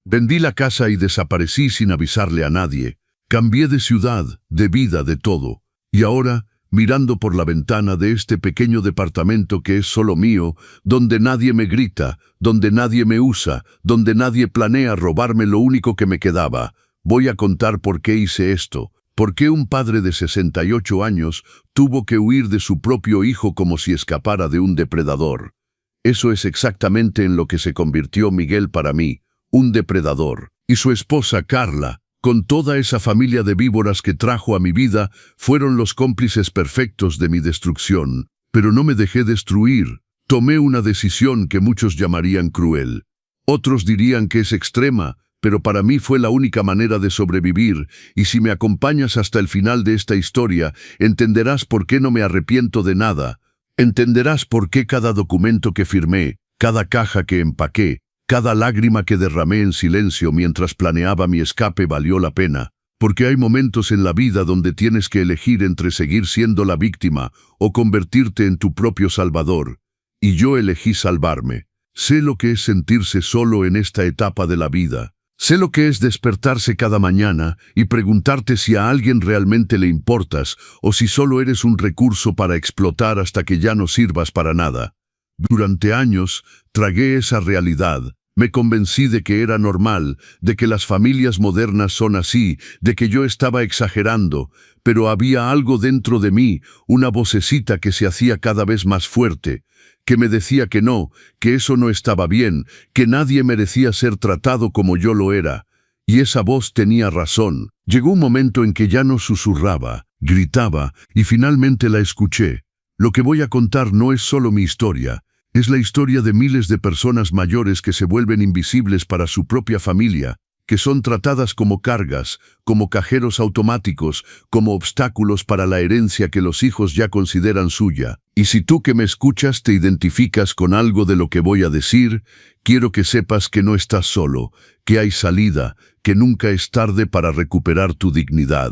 Vendí la casa y desaparecí sin avisarle a nadie. Cambié de ciudad, de vida, de todo. Y ahora, mirando por la ventana de este pequeño departamento que es solo mío, donde nadie me grita, donde nadie me usa, donde nadie planea robarme lo único que me quedaba, voy a contar por qué hice esto. ¿Por qué un padre de 68 años tuvo que huir de su propio hijo como si escapara de un depredador? Eso es exactamente en lo que se convirtió Miguel para mí, un depredador. Y su esposa Carla, con toda esa familia de víboras que trajo a mi vida, fueron los cómplices perfectos de mi destrucción. Pero no me dejé destruir. Tomé una decisión que muchos llamarían cruel. Otros dirían que es extrema, pero para mí fue la única manera de sobrevivir, y si me acompañas hasta el final de esta historia, entenderás por qué no me arrepiento de nada. Entenderás por qué cada documento que firmé, cada caja que empaqué, cada lágrima que derramé en silencio mientras planeaba mi escape valió la pena. Porque hay momentos en la vida donde tienes que elegir entre seguir siendo la víctima o convertirte en tu propio salvador. Y yo elegí salvarme. Sé lo que es sentirse solo en esta etapa de la vida. Sé lo que es despertarse cada mañana y preguntarte si a alguien realmente le importas o si solo eres un recurso para explotar hasta que ya no sirvas para nada. Durante años, tragué esa realidad. Me convencí de que era normal, de que las familias modernas son así, de que yo estaba exagerando, pero había algo dentro de mí, una vocecita que se hacía cada vez más fuerte, que me decía que no, que eso no estaba bien, que nadie merecía ser tratado como yo lo era. Y esa voz tenía razón. Llegó un momento en que ya no susurraba, gritaba, y finalmente la escuché. Lo que voy a contar no es solo mi historia, es la historia de miles de personas mayores que se vuelven invisibles para su propia familia, que son tratadas como cargas, como cajeros automáticos, como obstáculos para la herencia que los hijos ya consideran suya. Y si tú que me escuchas te identificas con algo de lo que voy a decir, quiero que sepas que no estás solo, que hay salida, que nunca es tarde para recuperar tu dignidad.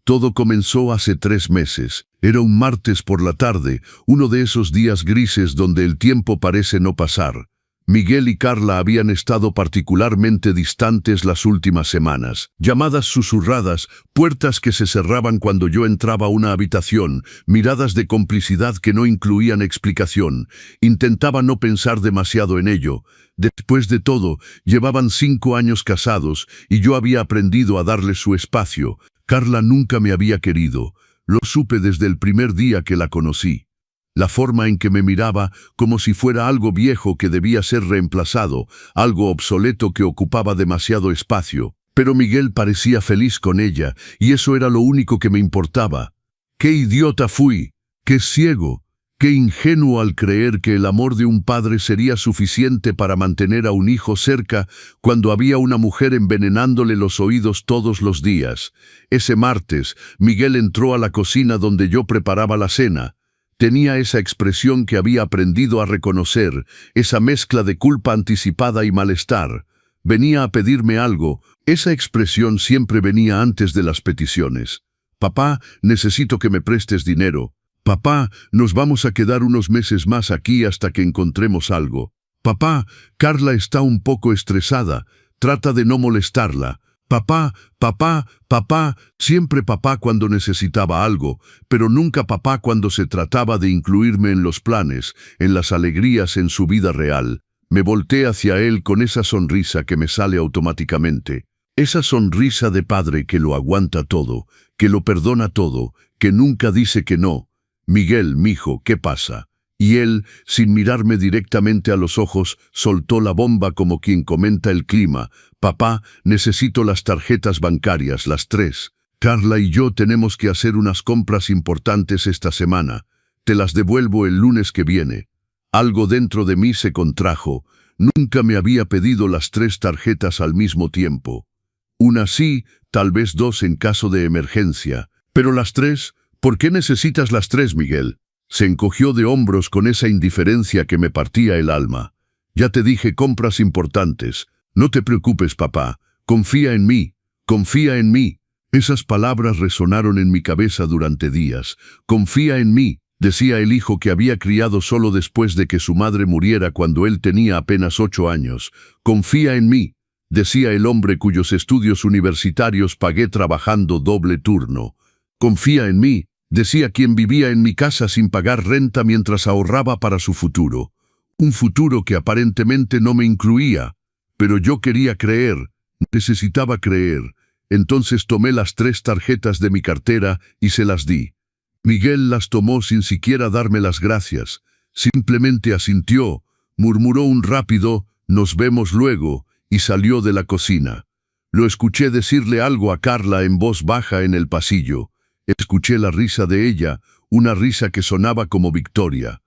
Todo comenzó hace 3 meses. Era un martes por la tarde, uno de esos días grises donde el tiempo parece no pasar. Miguel y Carla habían estado particularmente distantes las últimas semanas. Llamadas susurradas, puertas que se cerraban cuando yo entraba a una habitación, miradas de complicidad que no incluían explicación. Intentaba no pensar demasiado en ello. Después de todo, llevaban 5 años casados y yo había aprendido a darle su espacio. Carla nunca me había querido. Lo supe desde el primer día que la conocí. La forma en que me miraba, como si fuera algo viejo que debía ser reemplazado, algo obsoleto que ocupaba demasiado espacio. Pero Miguel parecía feliz con ella, y eso era lo único que me importaba. ¡Qué idiota fui! ¡Qué ciego! ¡Qué ingenuo al creer que el amor de un padre sería suficiente para mantener a un hijo cerca cuando había una mujer envenenándole los oídos todos los días! Ese martes, Miguel entró a la cocina donde yo preparaba la cena. Tenía esa expresión que había aprendido a reconocer, esa mezcla de culpa anticipada y malestar. Venía a pedirme algo. Esa expresión siempre venía antes de las peticiones. «Papá, necesito que me prestes dinero». «Papá, nos vamos a quedar unos meses más aquí hasta que encontremos algo». «Papá, Carla está un poco estresada. Trata de no molestarla». «Papá, papá, papá», siempre papá cuando necesitaba algo, pero nunca papá cuando se trataba de incluirme en los planes, en las alegrías en su vida real. Me volteé hacia él con esa sonrisa que me sale automáticamente. Esa sonrisa de padre que lo aguanta todo, que lo perdona todo, que nunca dice que no. «Miguel, mijo, ¿qué pasa?» Y él, sin mirarme directamente a los ojos, soltó la bomba como quien comenta el clima. «Papá, necesito las tarjetas bancarias, las 3. Carla y yo tenemos que hacer unas compras importantes esta semana. Te las devuelvo el lunes que viene». Algo dentro de mí se contrajo. Nunca me había pedido las 3 tarjetas al mismo tiempo. Una sí, tal vez 2 en caso de emergencia. Pero las 3, ¿por qué necesitas las 3, Miguel? Se encogió de hombros con esa indiferencia que me partía el alma. «Ya te dije compras importantes. No te preocupes, papá. Confía en mí. Confía en mí». Esas palabras resonaron en mi cabeza durante días. «Confía en mí», decía el hijo que había criado solo después de que su madre muriera cuando él tenía apenas 8 años. «Confía en mí». decía el hombre cuyos estudios universitarios pagué trabajando doble turno. Confía en mí, decía quien vivía en mi casa sin pagar renta mientras ahorraba para su futuro. Un futuro que aparentemente no me incluía, pero yo quería creer, necesitaba creer. Entonces tomé las 3 tarjetas de mi cartera y se las di. Miguel las tomó sin siquiera darme las gracias. Simplemente asintió, murmuró un rápido «Nos vemos luego» y salió de la cocina. Lo escuché decirle algo a Carla en voz baja en el pasillo. Escuché la risa de ella, una risa que sonaba como victoria.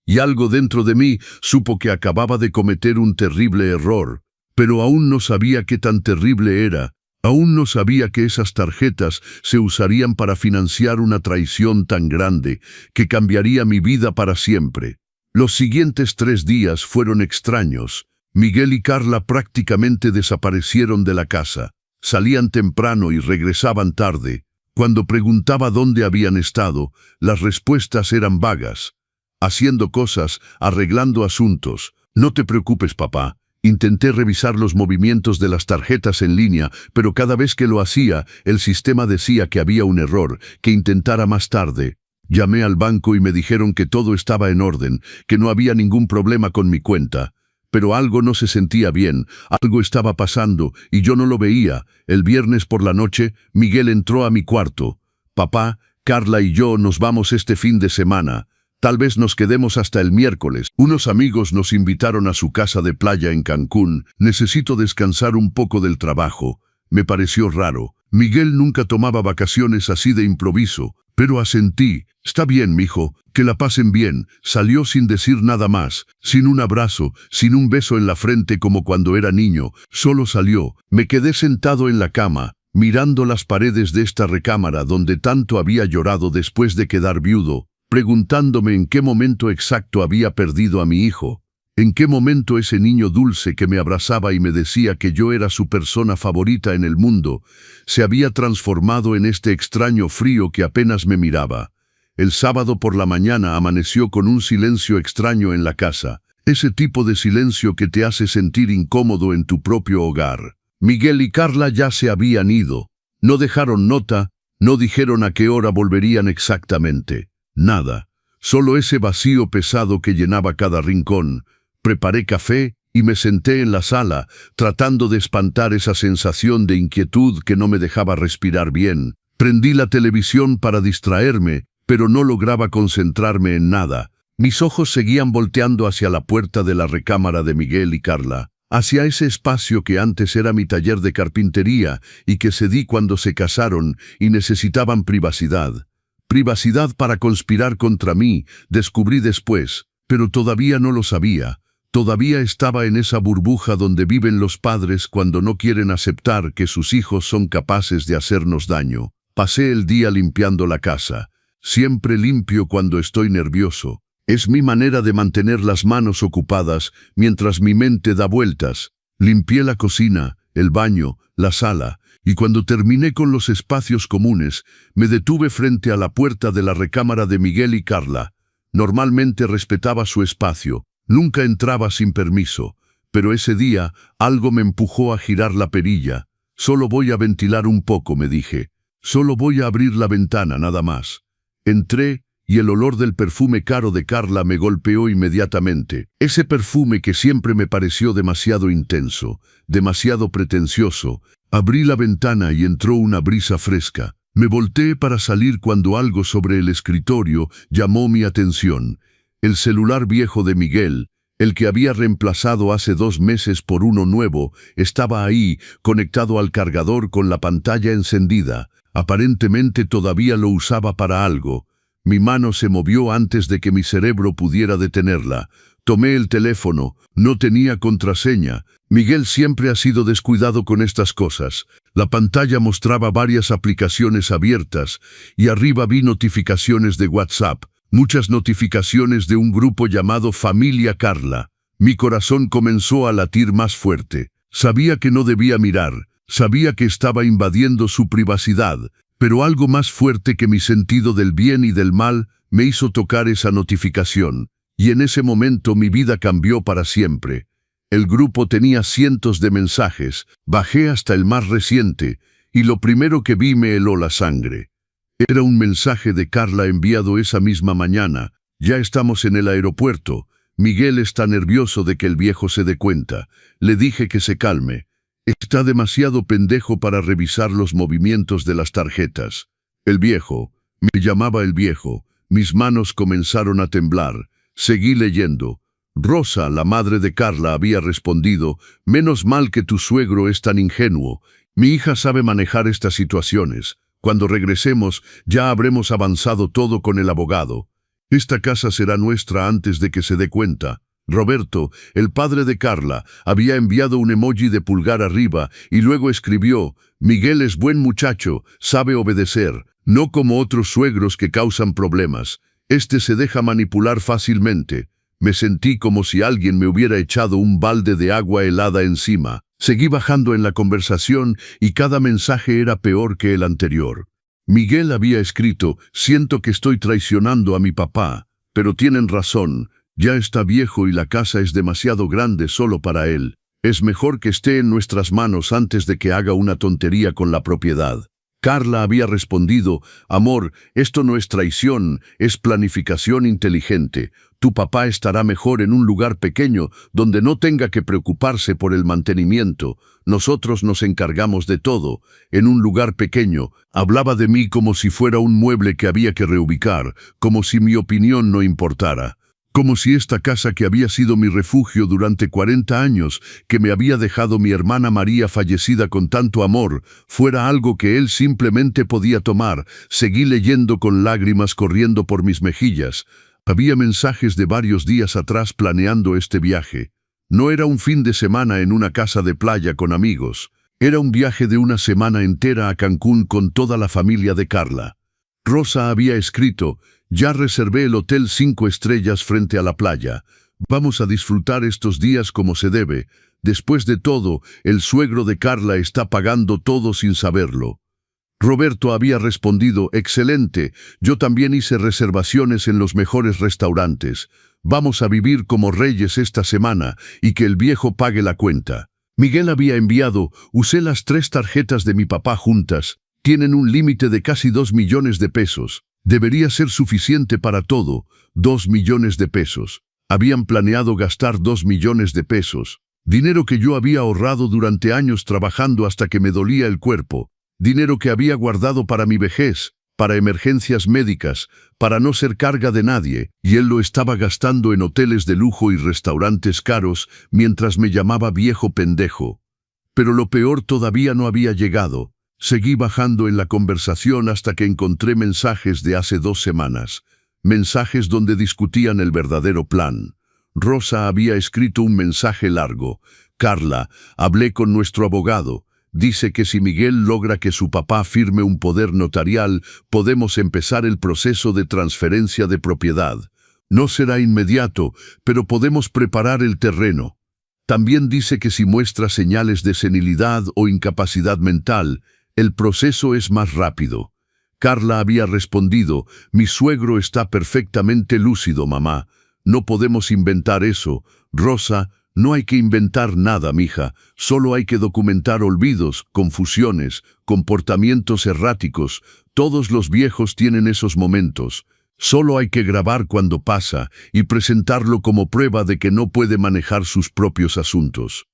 Y algo dentro de mí supo que acababa de cometer un terrible error, pero aún no sabía qué tan terrible era. Aún no sabía que esas tarjetas se usarían para financiar una traición tan grande que cambiaría mi vida para siempre. Los siguientes 3 días fueron extraños. Miguel y Carla prácticamente desaparecieron de la casa. Salían temprano y regresaban tarde. Cuando preguntaba dónde habían estado, las respuestas eran vagas. Haciendo cosas, arreglando asuntos. No te preocupes, papá. Intenté revisar los movimientos de las tarjetas en línea, pero cada vez que lo hacía, el sistema decía que había un error, que intentara más tarde. Llamé al banco y me dijeron que todo estaba en orden, que no había ningún problema con mi cuenta. Pero algo no se sentía bien, algo estaba pasando, y yo no lo veía. El viernes por la noche, Miguel entró a mi cuarto. Papá, Carla y yo nos vamos este fin de semana. Tal vez nos quedemos hasta el miércoles. Unos amigos nos invitaron a su casa de playa en Cancún. Necesito descansar un poco del trabajo. Me pareció raro. Miguel nunca tomaba vacaciones así de improviso, pero asentí. Está bien, mijo, que la pasen bien. Salió sin decir nada más, sin un abrazo, sin un beso en la frente como cuando era niño. Solo salió. Me quedé sentado en la cama, mirando las paredes de esta recámara donde tanto había llorado después de quedar viudo, preguntándome en qué momento exacto había perdido a mi hijo, en qué momento ese niño dulce que me abrazaba y me decía que yo era su persona favorita en el mundo, se había transformado en este extraño frío que apenas me miraba. El sábado por la mañana amaneció con un silencio extraño en la casa, ese tipo de silencio que te hace sentir incómodo en tu propio hogar. Miguel y Carla ya se habían ido. No dejaron nota, no dijeron a qué hora volverían exactamente. Nada, solo ese vacío pesado que llenaba cada rincón. Preparé café y me senté en la sala, tratando de espantar esa sensación de inquietud que no me dejaba respirar bien. Prendí la televisión para distraerme, pero no lograba concentrarme en nada. Mis ojos seguían volteando hacia la puerta de la recámara de Miguel y Carla, hacia ese espacio que antes era mi taller de carpintería y que cedí cuando se casaron y necesitaban privacidad. Privacidad para conspirar contra mí, descubrí después, pero todavía no lo sabía. Todavía estaba en esa burbuja donde viven los padres cuando no quieren aceptar que sus hijos son capaces de hacernos daño. Pasé el día limpiando la casa. Siempre limpio cuando estoy nervioso. Es mi manera de mantener las manos ocupadas mientras mi mente da vueltas. Limpié la cocina, el baño, la sala. Y cuando terminé con los espacios comunes, me detuve frente a la puerta de la recámara de Miguel y Carla. Normalmente respetaba su espacio, nunca entraba sin permiso, pero ese día algo me empujó a girar la perilla. Solo voy a ventilar un poco, me dije. Solo voy a abrir la ventana, nada más. Entré y el olor del perfume caro de Carla me golpeó inmediatamente. Ese perfume que siempre me pareció demasiado intenso, demasiado pretencioso. Abrí la ventana y entró una brisa fresca. Me volteé para salir cuando algo sobre el escritorio llamó mi atención. El celular viejo de Miguel, el que había reemplazado hace 2 meses por uno nuevo, estaba ahí, conectado al cargador con la pantalla encendida. Aparentemente todavía lo usaba para algo. Mi mano se movió antes de que mi cerebro pudiera detenerla. Tomé el teléfono, no tenía contraseña. Miguel siempre ha sido descuidado con estas cosas. La pantalla mostraba varias aplicaciones abiertas y arriba vi notificaciones de WhatsApp, muchas notificaciones de un grupo llamado Familia Carla. Mi corazón comenzó a latir más fuerte. Sabía que no debía mirar, sabía que estaba invadiendo su privacidad, pero algo más fuerte que mi sentido del bien y del mal me hizo tocar esa notificación. Y en ese momento mi vida cambió para siempre. El grupo tenía cientos de mensajes. Bajé hasta el más reciente, y lo primero que vi me heló la sangre. Era un mensaje de Carla enviado esa misma mañana. Ya estamos en el aeropuerto. Miguel está nervioso de que el viejo se dé cuenta. Le dije que se calme. Está demasiado pendejo para revisar los movimientos de las tarjetas. El viejo. Me llamaba el viejo. Mis manos comenzaron a temblar. Seguí leyendo. Rosa, la madre de Carla, había respondido: «Menos mal que tu suegro es tan ingenuo. Mi hija sabe manejar estas situaciones. Cuando regresemos, ya habremos avanzado todo con el abogado. Esta casa será nuestra antes de que se dé cuenta». Roberto, el padre de Carla, había enviado un emoji de pulgar arriba y luego escribió: «Miguel es buen muchacho, sabe obedecer, no como otros suegros que causan problemas. Este se deja manipular fácilmente». Me sentí como si alguien me hubiera echado un balde de agua helada encima. Seguí bajando en la conversación y cada mensaje era peor que el anterior. Miguel había escrito: «Siento que estoy traicionando a mi papá, pero tienen razón. Ya está viejo y la casa es demasiado grande solo para él. Es mejor que esté en nuestras manos antes de que haga una tontería con la propiedad». Carla había respondido: «Amor, esto no es traición, es planificación inteligente. Tu papá estará mejor en un lugar pequeño donde no tenga que preocuparse por el mantenimiento. Nosotros nos encargamos de todo. En un lugar pequeño». Hablaba de mí como si fuera un mueble que había que reubicar, como si mi opinión no importara. Como si esta casa que había sido mi refugio durante 40 años, que me había dejado mi hermana María fallecida con tanto amor, fuera algo que él simplemente podía tomar. Seguí leyendo con lágrimas corriendo por mis mejillas. Había mensajes de varios días atrás planeando este viaje. No era un fin de semana en una casa de playa con amigos. Era un viaje de una semana entera a Cancún con toda la familia de Carla. Rosa había escrito: «Ya reservé el hotel 5 estrellas frente a la playa. Vamos a disfrutar estos días como se debe. Después de todo, el suegro de Carla está pagando todo sin saberlo». Roberto había respondido: «Excelente, yo también hice reservaciones en los mejores restaurantes. Vamos a vivir como reyes esta semana y que el viejo pague la cuenta». Miguel había enviado: «Usé las 3 tarjetas de mi papá juntas. Tienen un límite de casi 2 millones de pesos. Debería ser suficiente para todo. 2 millones de pesos. Habían planeado gastar 2 millones de pesos. Dinero que yo había ahorrado durante años trabajando hasta que me dolía el cuerpo. Dinero que había guardado para mi vejez, para emergencias médicas, para no ser carga de nadie, y él lo estaba gastando en hoteles de lujo y restaurantes caros mientras me llamaba viejo pendejo. Pero lo peor todavía no había llegado. Seguí bajando en la conversación hasta que encontré mensajes de hace 2 semanas. Mensajes donde discutían el verdadero plan. Rosa había escrito un mensaje largo: «Carla, hablé con nuestro abogado. Dice que si Miguel logra que su papá firme un poder notarial, podemos empezar el proceso de transferencia de propiedad. No será inmediato, pero podemos preparar el terreno. También dice que si muestra señales de senilidad o incapacidad mental, el proceso es más rápido». Carla había respondido: «Mi suegro está perfectamente lúcido, mamá. No podemos inventar eso. Rosa, no hay que inventar nada, mija. Solo hay que documentar olvidos, confusiones, comportamientos erráticos. Todos los viejos tienen esos momentos. Solo hay que grabar cuando pasa y presentarlo como prueba de que no puede manejar sus propios asuntos».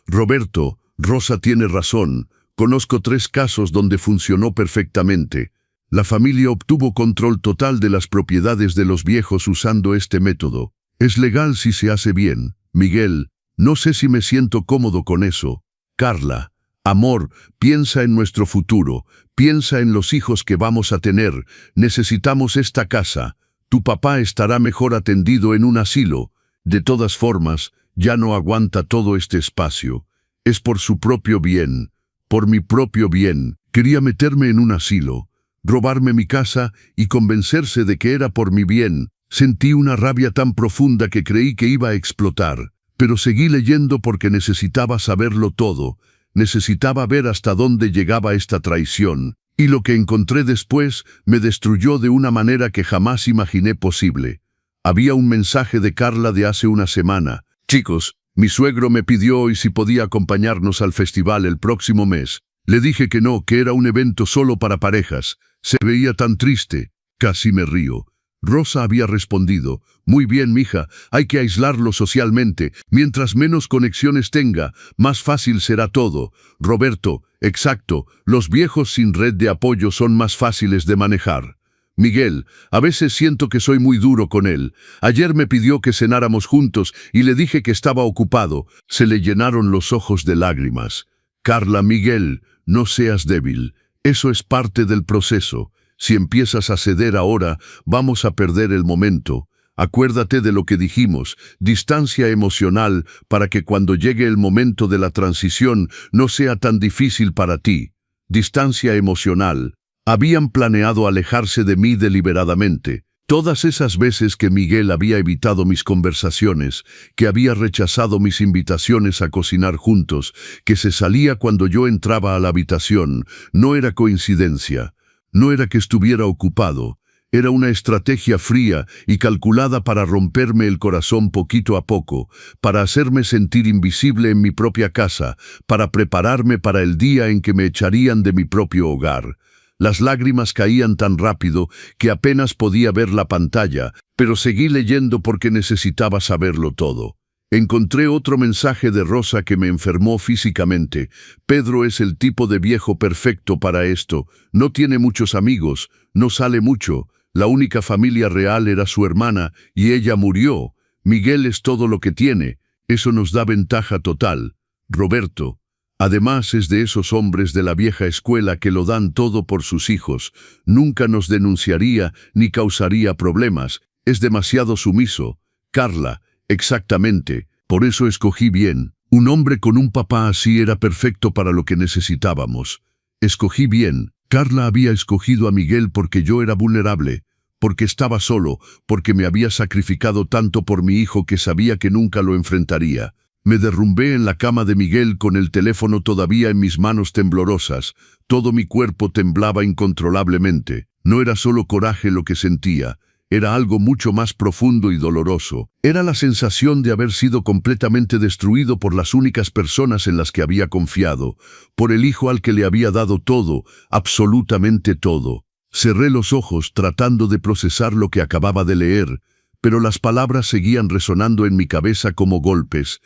«Roberto, Rosa tiene razón. Conozco 3 casos donde funcionó perfectamente. La familia obtuvo control total de las propiedades de los viejos usando este método. Es legal si se hace bien. Miguel, no sé si me siento cómodo con eso. Carla, amor, piensa en nuestro futuro. Piensa en los hijos que vamos a tener. Necesitamos esta casa. Tu papá estará mejor atendido en un asilo. De todas formas, ya no aguanta todo este espacio. Es por su propio bien. Por mi propio bien. Quería meterme en un asilo, robarme mi casa y convencerse de que era por mi bien. Sentí una rabia tan profunda que creí que iba a explotar. Pero seguí leyendo porque necesitaba saberlo todo. Necesitaba ver hasta dónde llegaba esta traición. Y lo que encontré después me destruyó de una manera que jamás imaginé posible. Había un mensaje de Carla de hace una semana. «Chicos, Mi suegro me pidió hoy si podía acompañarnos al festival el próximo mes. Le dije que no, que era un evento solo para parejas. Se veía tan triste. Casi me río. Rosa había respondido: muy bien, mija, hay que aislarlo socialmente. Mientras menos conexiones tenga, más fácil será todo. Roberto, exacto, los viejos sin red de apoyo son más fáciles de manejar. Miguel, a veces siento que soy muy duro con él. Ayer me pidió que cenáramos juntos y le dije que estaba ocupado. Se le llenaron los ojos de lágrimas. Carla, Miguel, no seas débil. Eso es parte del proceso. Si empiezas a ceder ahora, vamos a perder el momento. Acuérdate de lo que dijimos, distancia emocional, para que cuando llegue el momento de la transición no sea tan difícil para ti. Distancia emocional. Habían planeado alejarse de mí deliberadamente. Todas esas veces que Miguel había evitado mis conversaciones, que había rechazado mis invitaciones a cocinar juntos, que se salía cuando yo entraba a la habitación, no era coincidencia. No era que estuviera ocupado, era una estrategia fría y calculada para romperme el corazón poquito a poco, para hacerme sentir invisible en mi propia casa, para prepararme para el día en que me echarían de mi propio hogar. Las lágrimas caían tan rápido que apenas podía ver la pantalla, pero seguí leyendo porque necesitaba saberlo todo. Encontré otro mensaje de Rosa que me enfermó físicamente. Pedro es el tipo de viejo perfecto para esto. No tiene muchos amigos, no sale mucho. La única familia real era su hermana y ella murió. Miguel es todo lo que tiene. Eso nos da ventaja total. Roberto, además, es de esos hombres de la vieja escuela que lo dan todo por sus hijos. Nunca nos denunciaría ni causaría problemas. Es demasiado sumiso. Carla, exactamente, por eso escogí bien. Un hombre con un papá así era perfecto para lo que necesitábamos. Escogí bien. Carla había escogido a Miguel porque yo era vulnerable, porque estaba solo, porque me había sacrificado tanto por mi hijo que sabía que nunca lo enfrentaría. Me derrumbé en la cama de Miguel con el teléfono todavía en mis manos temblorosas. Todo mi cuerpo temblaba incontrolablemente. No era solo coraje lo que sentía. Era algo mucho más profundo y doloroso. Era la sensación de haber sido completamente destruido por las únicas personas en las que había confiado, por el hijo al que le había dado todo, absolutamente todo. Cerré los ojos tratando de procesar lo que acababa de leer, pero las palabras seguían resonando en mi cabeza como golpes.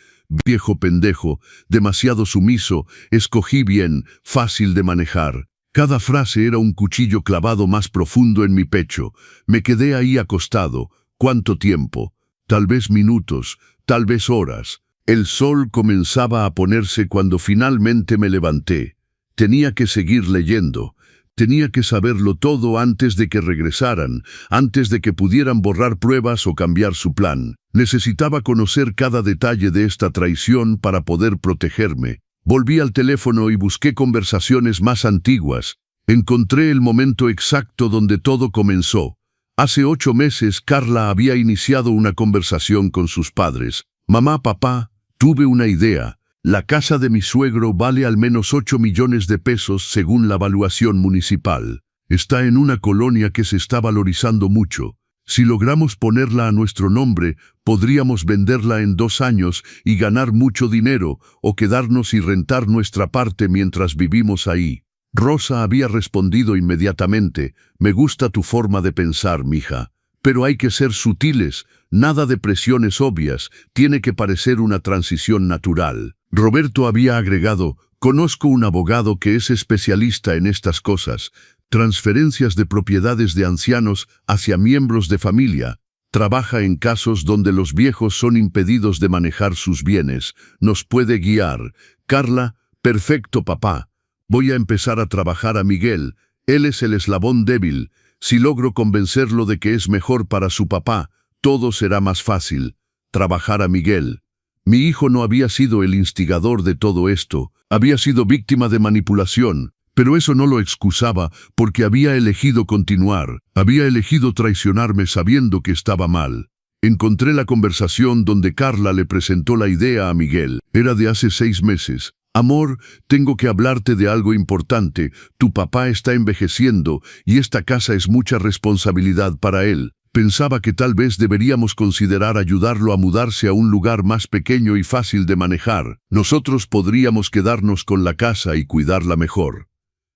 Viejo pendejo, demasiado sumiso, escogí bien, fácil de manejar. Cada frase era un cuchillo clavado más profundo en mi pecho. Me quedé ahí acostado. ¿Cuánto tiempo? Tal vez minutos, tal vez horas. El sol comenzaba a ponerse cuando finalmente me levanté. Tenía que seguir leyendo. Tenía que saberlo todo antes de que regresaran, antes de que pudieran borrar pruebas o cambiar su plan. Necesitaba conocer cada detalle de esta traición para poder protegerme. Volví al teléfono y busqué conversaciones más antiguas. Encontré el momento exacto donde todo comenzó. Hace 8 meses Carla había iniciado una conversación con sus padres. Mamá, papá, tuve una idea. La casa de mi suegro vale al menos 8 millones de pesos según la evaluación municipal. Está en una colonia que se está valorizando mucho. Si logramos ponerla a nuestro nombre, podríamos venderla en 2 años y ganar mucho dinero, o quedarnos y rentar nuestra parte mientras vivimos ahí. Rosa había respondido inmediatamente: me gusta tu forma de pensar, mija. Pero hay que ser sutiles, nada de presiones obvias, tiene que parecer una transición natural. Roberto había agregado: conozco un abogado que es especialista en estas cosas. Transferencias de propiedades de ancianos hacia miembros de familia. Trabaja en casos donde los viejos son impedidos de manejar sus bienes. Nos puede guiar. Carla, perfecto, papá. Voy a empezar a trabajar a Miguel. Él es el eslabón débil. Si logro convencerlo de que es mejor para su papá, todo será más fácil. Trabajar a Miguel. Mi hijo no había sido el instigador de todo esto. Había sido víctima de manipulación. Pero eso no lo excusaba porque había elegido continuar, había elegido traicionarme sabiendo que estaba mal. Encontré la conversación donde Carla le presentó la idea a Miguel. Era de hace 6 meses. Amor, tengo que hablarte de algo importante. Tu papá está envejeciendo y esta casa es mucha responsabilidad para él. Pensaba que tal vez deberíamos considerar ayudarlo a mudarse a un lugar más pequeño y fácil de manejar. Nosotros podríamos quedarnos con la casa y cuidarla mejor.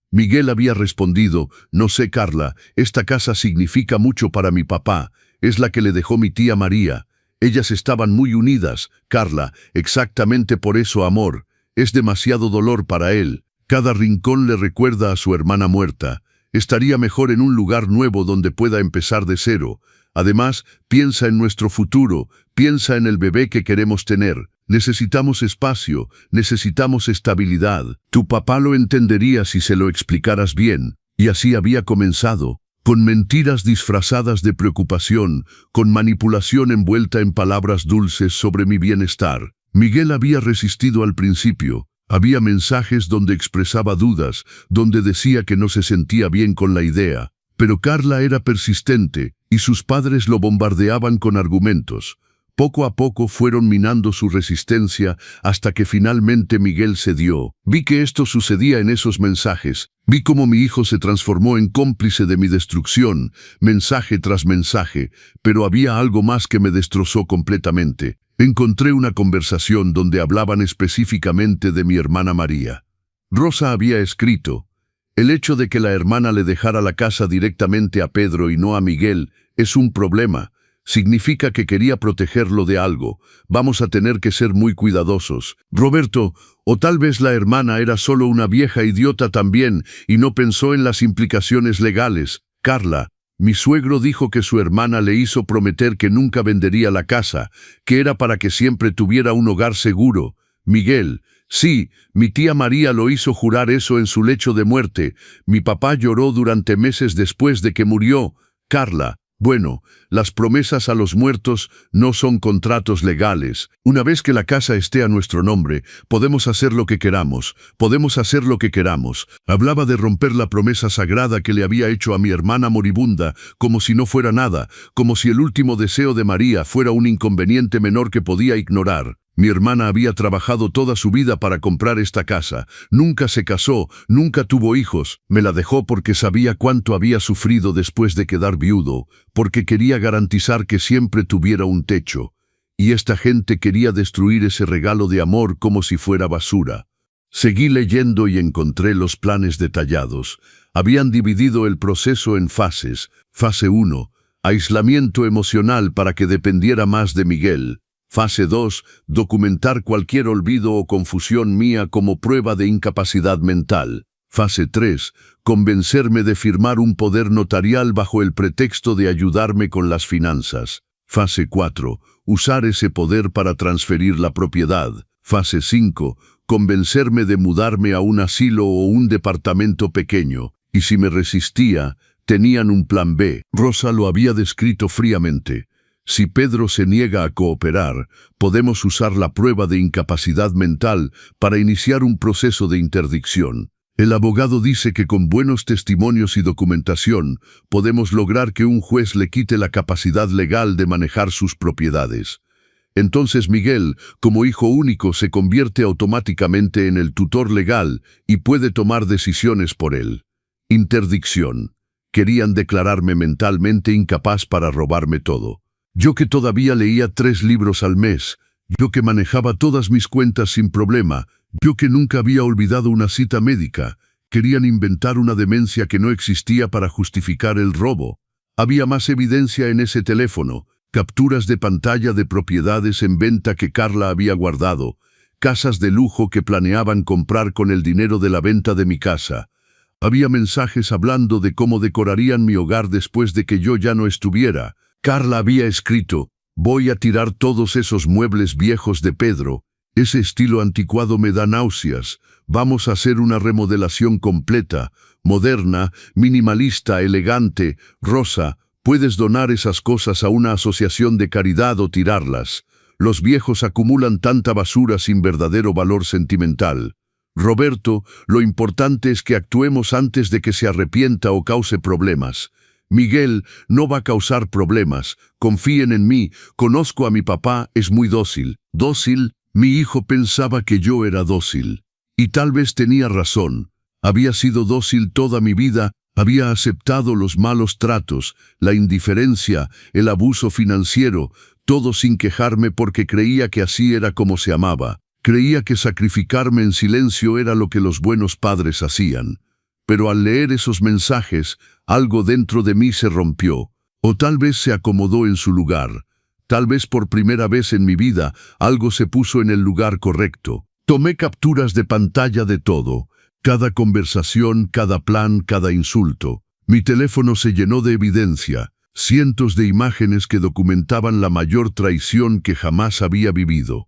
Miguel había respondido: no sé, Carla, esta casa significa mucho para mi papá. Es la que le dejó mi tía María. Ellas estaban muy unidas, Carla, exactamente por eso, amor. Es demasiado dolor para él. Cada rincón le recuerda a su hermana muerta. Estaría mejor en un lugar nuevo donde pueda empezar de cero. Además, piensa en nuestro futuro, piensa en el bebé que queremos tener. Necesitamos espacio, necesitamos estabilidad. Tu papá lo entendería si se lo explicaras bien. Y así había comenzado, con mentiras disfrazadas de preocupación, con manipulación envuelta en palabras dulces sobre mi bienestar. Miguel había resistido al principio. Había mensajes donde expresaba dudas, donde decía que no se sentía bien con la idea. Pero Carla era persistente, y sus padres lo bombardeaban con argumentos. Poco a poco fueron minando su resistencia hasta que finalmente Miguel cedió. Vi que esto sucedía en esos mensajes. Vi cómo mi hijo se transformó en cómplice de mi destrucción, mensaje tras mensaje, pero había algo más que me destrozó completamente. Encontré una conversación donde hablaban específicamente de mi hermana María. Rosa había escrito: el hecho de que la hermana le dejara la casa directamente a Pedro y no a Miguel es un problema. Significa que quería protegerlo de algo. Vamos a tener que ser muy cuidadosos. Roberto, o tal vez la hermana era solo una vieja idiota también y no pensó en las implicaciones legales. Carla, mi suegro dijo que su hermana le hizo prometer que nunca vendería la casa, que era para que siempre tuviera un hogar seguro. Miguel, sí, mi tía María lo hizo jurar eso en su lecho de muerte. Mi papá lloró durante meses después de que murió. Carla, bueno, las promesas a los muertos no son contratos legales. Una vez que la casa esté a nuestro nombre, podemos hacer lo que queramos. Podemos hacer lo que queramos. Hablaba de romper la promesa sagrada que le había hecho a mi hermana moribunda, como si no fuera nada, como si el último deseo de María fuera un inconveniente menor que podía ignorar. Mi hermana había trabajado toda su vida para comprar esta casa. Nunca se casó, nunca tuvo hijos. Me la dejó porque sabía cuánto había sufrido después de quedar viudo, porque quería garantizar que siempre tuviera un techo. Y esta gente quería destruir ese regalo de amor como si fuera basura. Seguí leyendo y encontré los planes detallados. Habían dividido el proceso en fases. Fase 1, aislamiento emocional para que dependiera más de Miguel. Fase 2, documentar cualquier olvido o confusión mía como prueba de incapacidad mental. Fase 3, convencerme de firmar un poder notarial bajo el pretexto de ayudarme con las finanzas. Fase 4, usar ese poder para transferir la propiedad. Fase 5, convencerme de mudarme a un asilo o un departamento pequeño. Y si me resistía, tenían un plan B. Rosa lo había descrito fríamente. Si Pedro se niega a cooperar, podemos usar la prueba de incapacidad mental para iniciar un proceso de interdicción. El abogado dice que con buenos testimonios y documentación podemos lograr que un juez le quite la capacidad legal de manejar sus propiedades. Entonces Miguel, como hijo único, se convierte automáticamente en el tutor legal y puede tomar decisiones por él. Interdicción. Querían declararme mentalmente incapaz para robarme todo. Yo que todavía leía 3 libros al mes, yo que manejaba todas mis cuentas sin problema, yo que nunca había olvidado una cita médica, querían inventar una demencia que no existía para justificar el robo. Había más evidencia en ese teléfono, capturas de pantalla de propiedades en venta que Carla había guardado, casas de lujo que planeaban comprar con el dinero de la venta de mi casa. Había mensajes hablando de cómo decorarían mi hogar después de que yo ya no estuviera. Carla había escrito: voy a tirar todos esos muebles viejos de Pedro. Ese estilo anticuado me da náuseas. Vamos a hacer una remodelación completa, moderna, minimalista, elegante. Rosa, puedes donar esas cosas a una asociación de caridad o tirarlas. Los viejos acumulan tanta basura sin verdadero valor sentimental. Roberto, lo importante es que actuemos antes de que se arrepienta o cause problemas. Miguel no va a causar problemas. Confíen en mí. Conozco a mi papá, es muy dócil. ¿Dócil? Mi hijo pensaba que yo era dócil. Y tal vez tenía razón. Había sido dócil toda mi vida Había aceptado los malos tratos, la indiferencia, el abuso financiero, todo sin quejarme porque creía que así era como se amaba. Creía que sacrificarme en silencio era lo que los buenos padres hacían. Pero al leer esos mensajes, algo dentro de mí se rompió, o tal vez se acomodó en su lugar. Tal vez por primera vez en mi vida, algo se puso en el lugar correcto. Tomé capturas de pantalla de todo, cada conversación, cada plan, cada insulto. Mi teléfono se llenó de evidencia, cientos de imágenes que documentaban la mayor traición que jamás había vivido.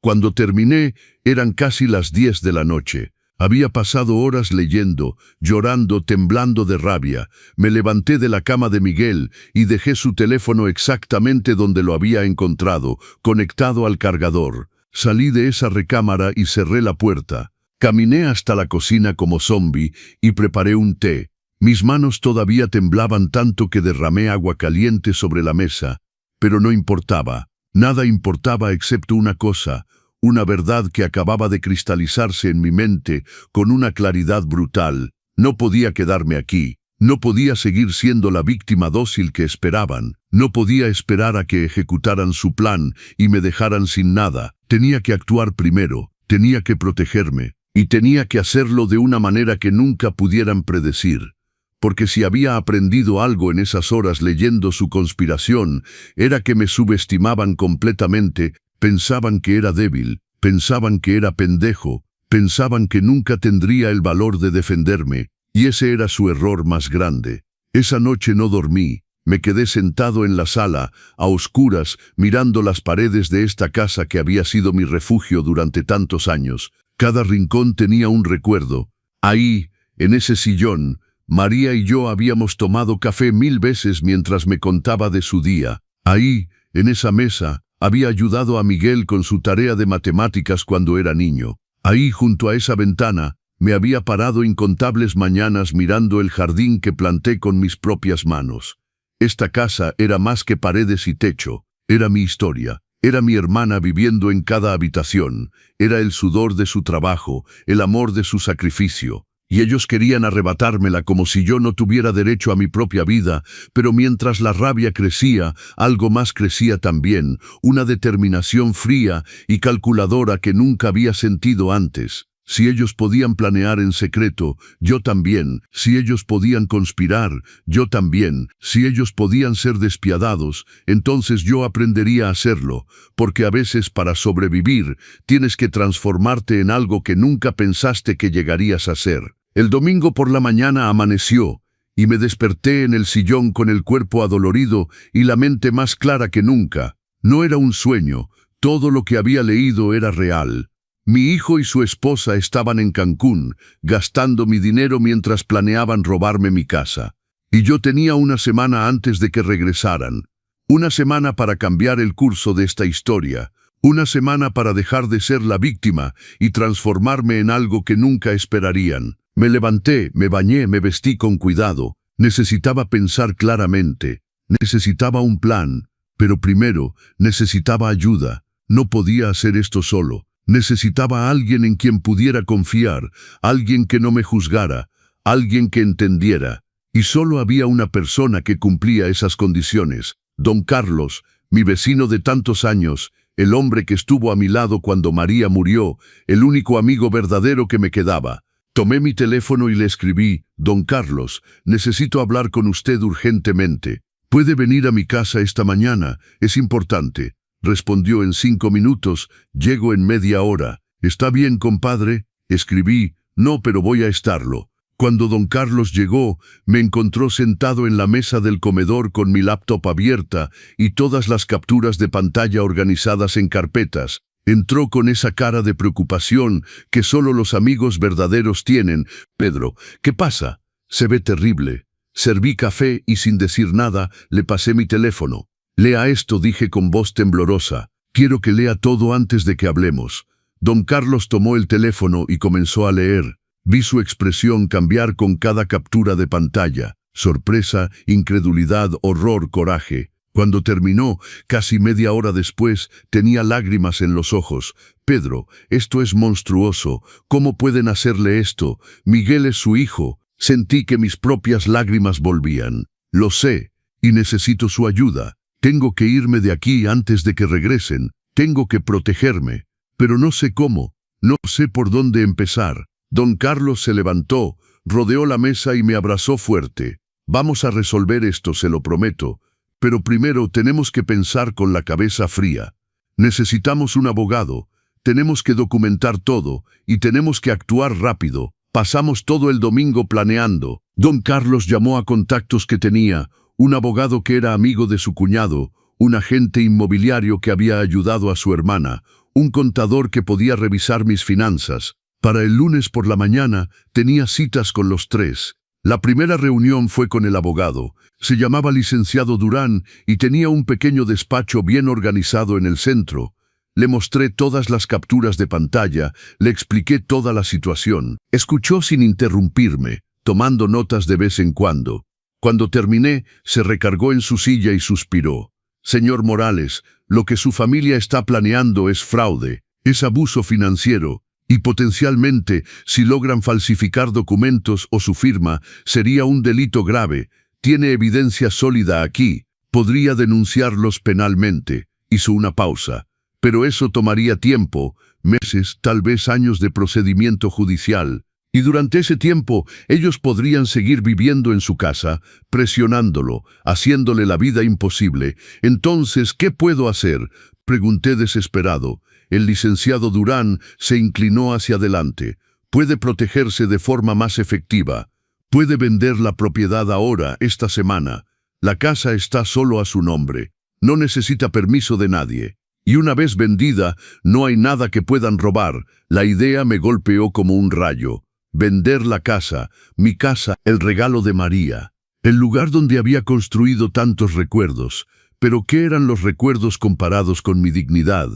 Cuando terminé, eran casi las 10 de la noche. Había pasado horas leyendo, llorando, temblando de rabia. Me levanté de la cama de Miguel y dejé su teléfono exactamente donde lo había encontrado, conectado al cargador. Salí de esa recámara y cerré la puerta. Caminé hasta la cocina como zombi y preparé un té. Mis manos todavía temblaban tanto que derramé agua caliente sobre la mesa, pero no importaba. Nada importaba excepto una cosa, una verdad que acababa de cristalizarse en mi mente con una claridad brutal. No podía quedarme aquí, no podía seguir siendo la víctima dócil que esperaban, no podía esperar a que ejecutaran su plan y me dejaran sin nada. Tenía que actuar primero, tenía que protegerme, y tenía que hacerlo de una manera que nunca pudieran predecir. Porque si había aprendido algo en esas horas leyendo su conspiración, era que me subestimaban completamente, pensaban que era débil, pensaban que era pendejo, pensaban que nunca tendría el valor de defenderme, y ese era su error más grande. Esa noche no dormí, me quedé sentado en la sala, a oscuras, mirando las paredes de esta casa que había sido mi refugio durante tantos años. Cada rincón tenía un recuerdo. Ahí, en ese sillón, María y yo habíamos tomado café 1000 veces mientras me contaba de su día. Ahí, en esa mesa, había ayudado a Miguel con su tarea de matemáticas cuando era niño. Ahí, junto a esa ventana, me había parado incontables mañanas mirando el jardín que planté con mis propias manos. Esta casa era más que paredes y techo, era mi historia. Era mi hermana viviendo en cada habitación, era el sudor de su trabajo, el amor de su sacrificio. Y ellos querían arrebatármela como si yo no tuviera derecho a mi propia vida, pero mientras la rabia crecía, algo más crecía también, una determinación fría y calculadora que nunca había sentido antes. Si ellos podían planear en secreto, yo también. Si ellos podían conspirar, yo también. Si ellos podían ser despiadados, entonces yo aprendería a hacerlo, porque a veces para sobrevivir tienes que transformarte en algo que nunca pensaste que llegarías a ser. El domingo por la mañana amaneció, y me desperté en el sillón con el cuerpo adolorido y la mente más clara que nunca. No era un sueño, todo lo que había leído era real. Mi hijo y su esposa estaban en Cancún, gastando mi dinero mientras planeaban robarme mi casa. Y yo tenía una semana antes de que regresaran. Una semana para cambiar el curso de esta historia. Una semana para dejar de ser la víctima y transformarme en algo que nunca esperarían. Me levanté, me bañé, me vestí con cuidado. Necesitaba pensar claramente. Necesitaba un plan. Pero primero, necesitaba ayuda. No podía hacer esto solo. Necesitaba a alguien en quien pudiera confiar, alguien que no me juzgara, alguien que entendiera. Y solo había una persona que cumplía esas condiciones, don Carlos, mi vecino de tantos años, el hombre que estuvo a mi lado cuando María murió, el único amigo verdadero que me quedaba. Tomé mi teléfono y le escribí: don Carlos, necesito hablar con usted urgentemente. ¿Puede venir a mi casa esta mañana? Es importante. Respondió en 5 minutos, llego en media hora. ¿Está bien, compadre? Escribí: no, pero voy a estarlo. Cuando don Carlos llegó, me encontró sentado en la mesa del comedor con mi laptop abierta y todas las capturas de pantalla organizadas en carpetas. Entró con esa cara de preocupación que solo los amigos verdaderos tienen. Pedro, ¿qué pasa? Se ve terrible. Serví café y sin decir nada, le pasé mi teléfono. Lea esto, dije con voz temblorosa. Quiero que lea todo antes de que hablemos. Don Carlos tomó el teléfono y comenzó a leer. Vi su expresión cambiar con cada captura de pantalla. Sorpresa, incredulidad, horror, coraje. Cuando terminó, casi media hora después, tenía lágrimas en los ojos. Pedro, esto es monstruoso. ¿Cómo pueden hacerle esto? Miguel es su hijo. Sentí que mis propias lágrimas volvían. Lo sé, y necesito su ayuda. Tengo que irme de aquí antes de que regresen. Tengo que protegerme. Pero no sé cómo. No sé por dónde empezar. Don Carlos se levantó, rodeó la mesa y me abrazó fuerte. Vamos a resolver esto, se lo prometo. Pero primero tenemos que pensar con la cabeza fría. Necesitamos un abogado. Tenemos que documentar todo y tenemos que actuar rápido. Pasamos todo el domingo planeando. Don Carlos llamó a contactos que tenía, un abogado que era amigo de su cuñado, un agente inmobiliario que había ayudado a su hermana, un contador que podía revisar mis finanzas. Para el lunes por la mañana tenía citas con los tres. La primera reunión fue con el abogado. Se llamaba licenciado Durán y tenía un pequeño despacho bien organizado en el centro. Le mostré todas las capturas de pantalla, le expliqué toda la situación. Escuchó sin interrumpirme, tomando notas de vez en cuando. Cuando terminé, se recargó en su silla y suspiró. Señor Morales, lo que su familia está planeando es fraude, es abuso financiero, y potencialmente, si logran falsificar documentos o su firma, sería un delito grave. Tiene evidencia sólida aquí, podría denunciarlos penalmente. Hizo una pausa. Pero eso tomaría tiempo, meses, tal vez años de procedimiento judicial. Y durante ese tiempo, ellos podrían seguir viviendo en su casa, presionándolo, haciéndole la vida imposible. Entonces, ¿qué puedo hacer?, pregunté desesperado. El licenciado Durán se inclinó hacia adelante. Puede protegerse de forma más efectiva. Puede vender la propiedad ahora, esta semana. La casa está solo a su nombre. No necesita permiso de nadie. Y una vez vendida, no hay nada que puedan robar. La idea me golpeó como un rayo. Vender la casa, mi casa, el regalo de María. El lugar donde había construido tantos recuerdos. Pero ¿qué eran los recuerdos comparados con mi dignidad?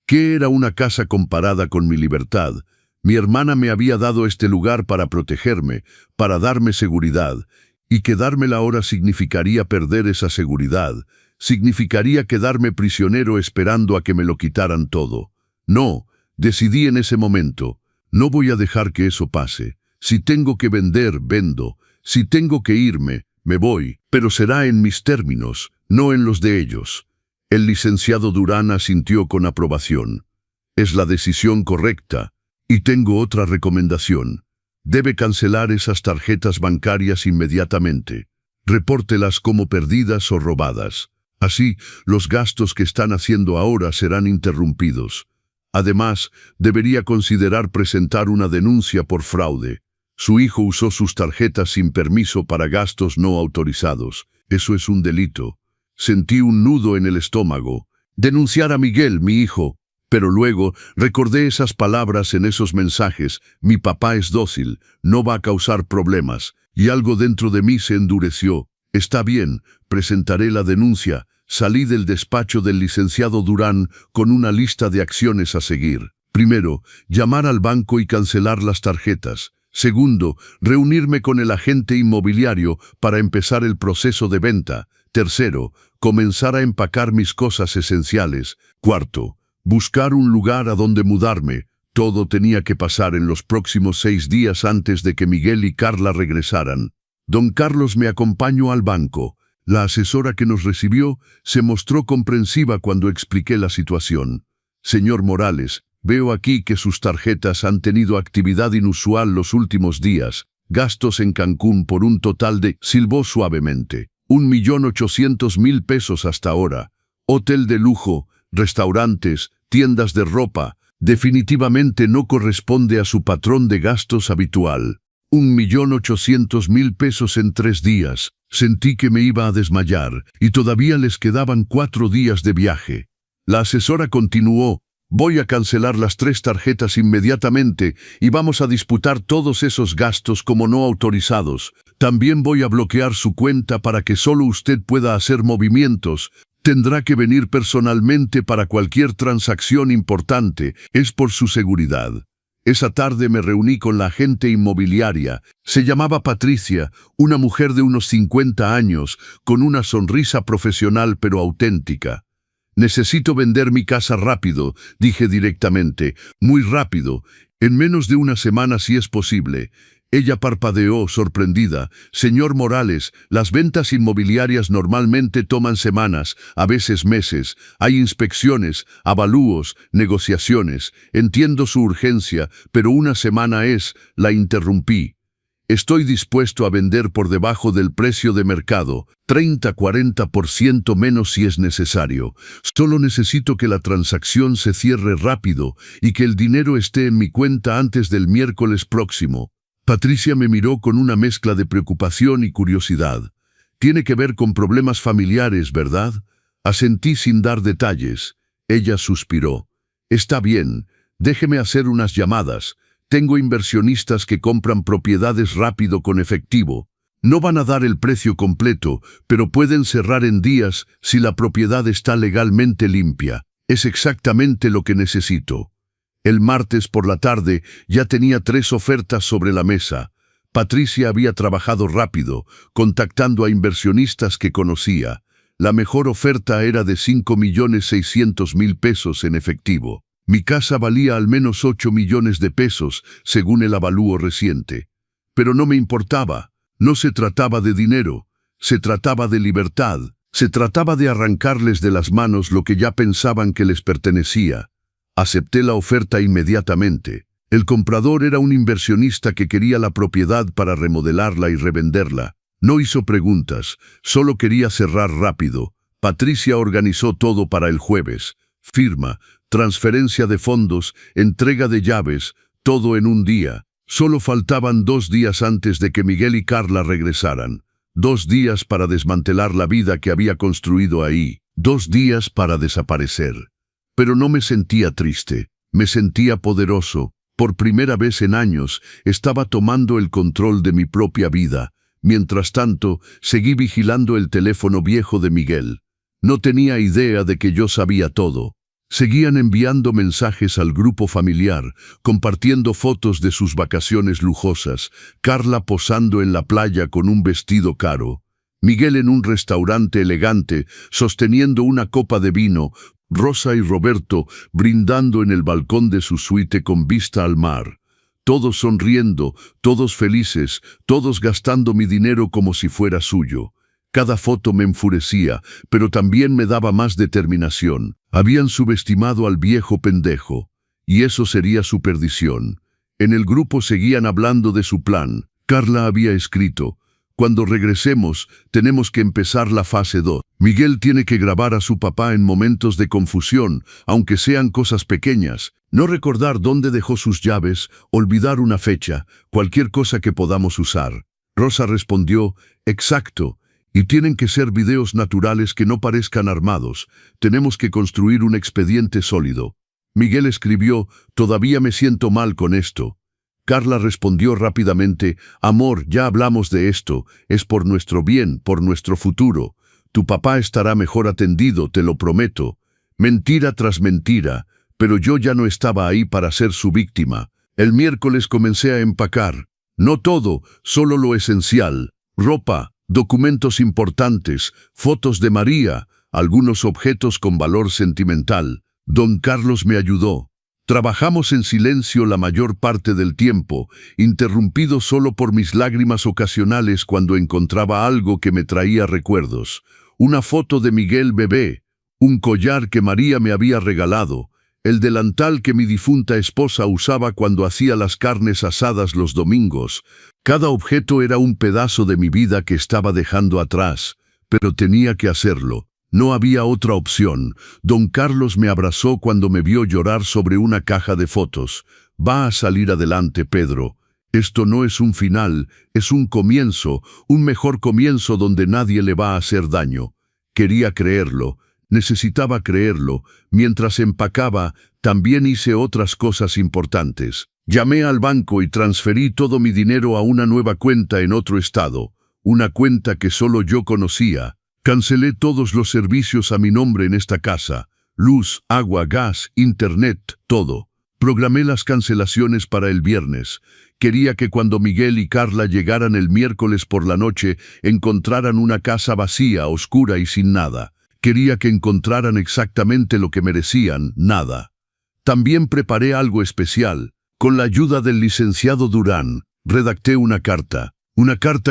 ¿Qué era una casa comparada con mi libertad? Mi hermana me había dado este lugar para protegerme, para darme seguridad. Y quedármela ahora significaría perder esa seguridad. Significaría quedarme prisionero esperando a que me lo quitaran todo. No, decidí en ese momento. No voy a dejar que eso pase. Si tengo que vender, vendo. Si tengo que irme, me voy. Pero será en mis términos, no en los de ellos. El licenciado Durán asintió con aprobación. Es la decisión correcta. Y tengo otra recomendación. Debe cancelar esas tarjetas bancarias inmediatamente. Repórtelas como perdidas o robadas. Así, los gastos que están haciendo ahora serán interrumpidos. Además, debería considerar presentar una denuncia por fraude. Su hijo usó sus tarjetas sin permiso para gastos no autorizados. Eso es un delito. Sentí un nudo en el estómago. Denunciar a Miguel, mi hijo. Pero luego recordé esas palabras en esos mensajes. Mi papá es dócil, no va a causar problemas. Y algo dentro de mí se endureció. Está bien, presentaré la denuncia. Salí del despacho del licenciado Durán con una lista de acciones a seguir. Primero, llamar al banco y cancelar las tarjetas. Segundo, reunirme con el agente inmobiliario para empezar el proceso de venta. Tercero, comenzar a empacar mis cosas esenciales. Cuarto, buscar un lugar a donde mudarme. Todo tenía que pasar en los próximos 6 días antes de que Miguel y Carla regresaran. Don Carlos me acompañó al banco. La asesora que nos recibió se mostró comprensiva cuando expliqué la situación. Señor Morales, veo aquí que sus tarjetas han tenido actividad inusual los últimos días. Gastos en Cancún por un total de, silbó suavemente, 1.800.000 pesos hasta ahora. Hotel de lujo, restaurantes, tiendas de ropa. Definitivamente no corresponde a su patrón de gastos habitual. 1.800.000 pesos en 3 días. Sentí que me iba a desmayar, y todavía les quedaban 4 días de viaje. La asesora continuó: voy a cancelar las 3 tarjetas inmediatamente y vamos a disputar todos esos gastos como no autorizados. También voy a bloquear su cuenta para que solo usted pueda hacer movimientos. Tendrá que venir personalmente para cualquier transacción importante. Es por su seguridad. Esa tarde me reuní con la agente inmobiliaria. Se llamaba Patricia, una mujer de unos 50 años, con una sonrisa profesional pero auténtica. Necesito vender mi casa rápido, dije directamente, muy rápido, en menos de una semana si es posible. Ella parpadeó, sorprendida. Señor Morales, las ventas inmobiliarias normalmente toman semanas, a veces meses. Hay inspecciones, avalúos, negociaciones. Entiendo su urgencia, pero una semana es. La interrumpí. Estoy dispuesto a vender por debajo del precio de mercado, 30-40% menos si es necesario. Solo necesito que la transacción se cierre rápido y que el dinero esté en mi cuenta antes del miércoles próximo. Patricia me miró con una mezcla de preocupación y curiosidad. Tiene que ver con problemas familiares, ¿verdad? Asentí sin dar detalles. Ella suspiró. Está bien, déjeme hacer unas llamadas. Tengo inversionistas que compran propiedades rápido con efectivo. No van a dar el precio completo, pero pueden cerrar en días si la propiedad está legalmente limpia. Es exactamente lo que necesito. El martes por la tarde ya tenía 3 ofertas sobre la mesa. Patricia había trabajado rápido, contactando a inversionistas que conocía. La mejor oferta era de 5.600.000 pesos en efectivo. Mi casa valía al menos 8 millones de pesos, según el avalúo reciente. Pero no me importaba. No se trataba de dinero. Se trataba de libertad. Se trataba de arrancarles de las manos lo que ya pensaban que les pertenecía. Acepté la oferta inmediatamente. El comprador era un inversionista que quería la propiedad para remodelarla y revenderla. No hizo preguntas, solo quería cerrar rápido. Patricia organizó todo para el jueves. Firma, transferencia de fondos, entrega de llaves, todo en un día. Solo faltaban 2 días antes de que Miguel y Carla regresaran. 2 días para desmantelar la vida que había construido ahí. 2 días para desaparecer. Pero no me sentía triste, me sentía poderoso. Por primera vez en años, estaba tomando el control de mi propia vida. Mientras tanto, seguí vigilando el teléfono viejo de Miguel. No tenía idea de que yo sabía todo. Seguían enviando mensajes al grupo familiar, compartiendo fotos de sus vacaciones lujosas, Carla posando en la playa con un vestido caro, Miguel en un restaurante elegante, sosteniendo una copa de vino, Rosa y Roberto brindando en el balcón de su suite con vista al mar. Todos sonriendo, todos felices, todos gastando mi dinero como si fuera suyo. Cada foto me enfurecía, pero también me daba más determinación. Habían subestimado al viejo pendejo, y eso sería su perdición. En el grupo seguían hablando de su plan. Carla había escrito: cuando regresemos, tenemos que empezar la fase 2. Miguel tiene que grabar a su papá en momentos de confusión, aunque sean cosas pequeñas. No recordar dónde dejó sus llaves, olvidar una fecha, cualquier cosa que podamos usar. Rosa respondió: exacto. Y tienen que ser videos naturales que no parezcan armados. Tenemos que construir un expediente sólido. Miguel escribió: todavía me siento mal con esto. Carla respondió rápidamente: amor, ya hablamos de esto, es por nuestro bien, por nuestro futuro. Tu papá estará mejor atendido, te lo prometo. Mentira tras mentira, pero yo ya no estaba ahí para ser su víctima. El miércoles comencé a empacar. No todo, solo lo esencial. Ropa, documentos importantes, fotos de María, algunos objetos con valor sentimental. Don Carlos me ayudó. Trabajamos en silencio la mayor parte del tiempo, interrumpido solo por mis lágrimas ocasionales cuando encontraba algo que me traía recuerdos. Una foto de Miguel bebé, un collar que María me había regalado, el delantal que mi difunta esposa usaba cuando hacía las carnes asadas los domingos. Cada objeto era un pedazo de mi vida que estaba dejando atrás, pero tenía que hacerlo. No había otra opción. Don Carlos me abrazó cuando me vio llorar sobre una caja de fotos. Va a salir adelante, Pedro. Esto no es un final, es un comienzo, un mejor comienzo donde nadie le va a hacer daño. Quería creerlo, necesitaba creerlo. Mientras empacaba, también hice otras cosas importantes. Llamé al banco y transferí todo mi dinero a una nueva cuenta en otro estado, una cuenta que solo yo conocía. Cancelé todos los servicios a mi nombre en esta casa: luz, agua, gas, internet, todo. Programé las cancelaciones para el viernes. Quería que cuando Miguel y Carla llegaran el miércoles por la noche, encontraran una casa vacía, oscura y sin nada. Quería que encontraran exactamente lo que merecían, nada. También preparé algo especial. Con la ayuda del licenciado Durán, Redacté una carta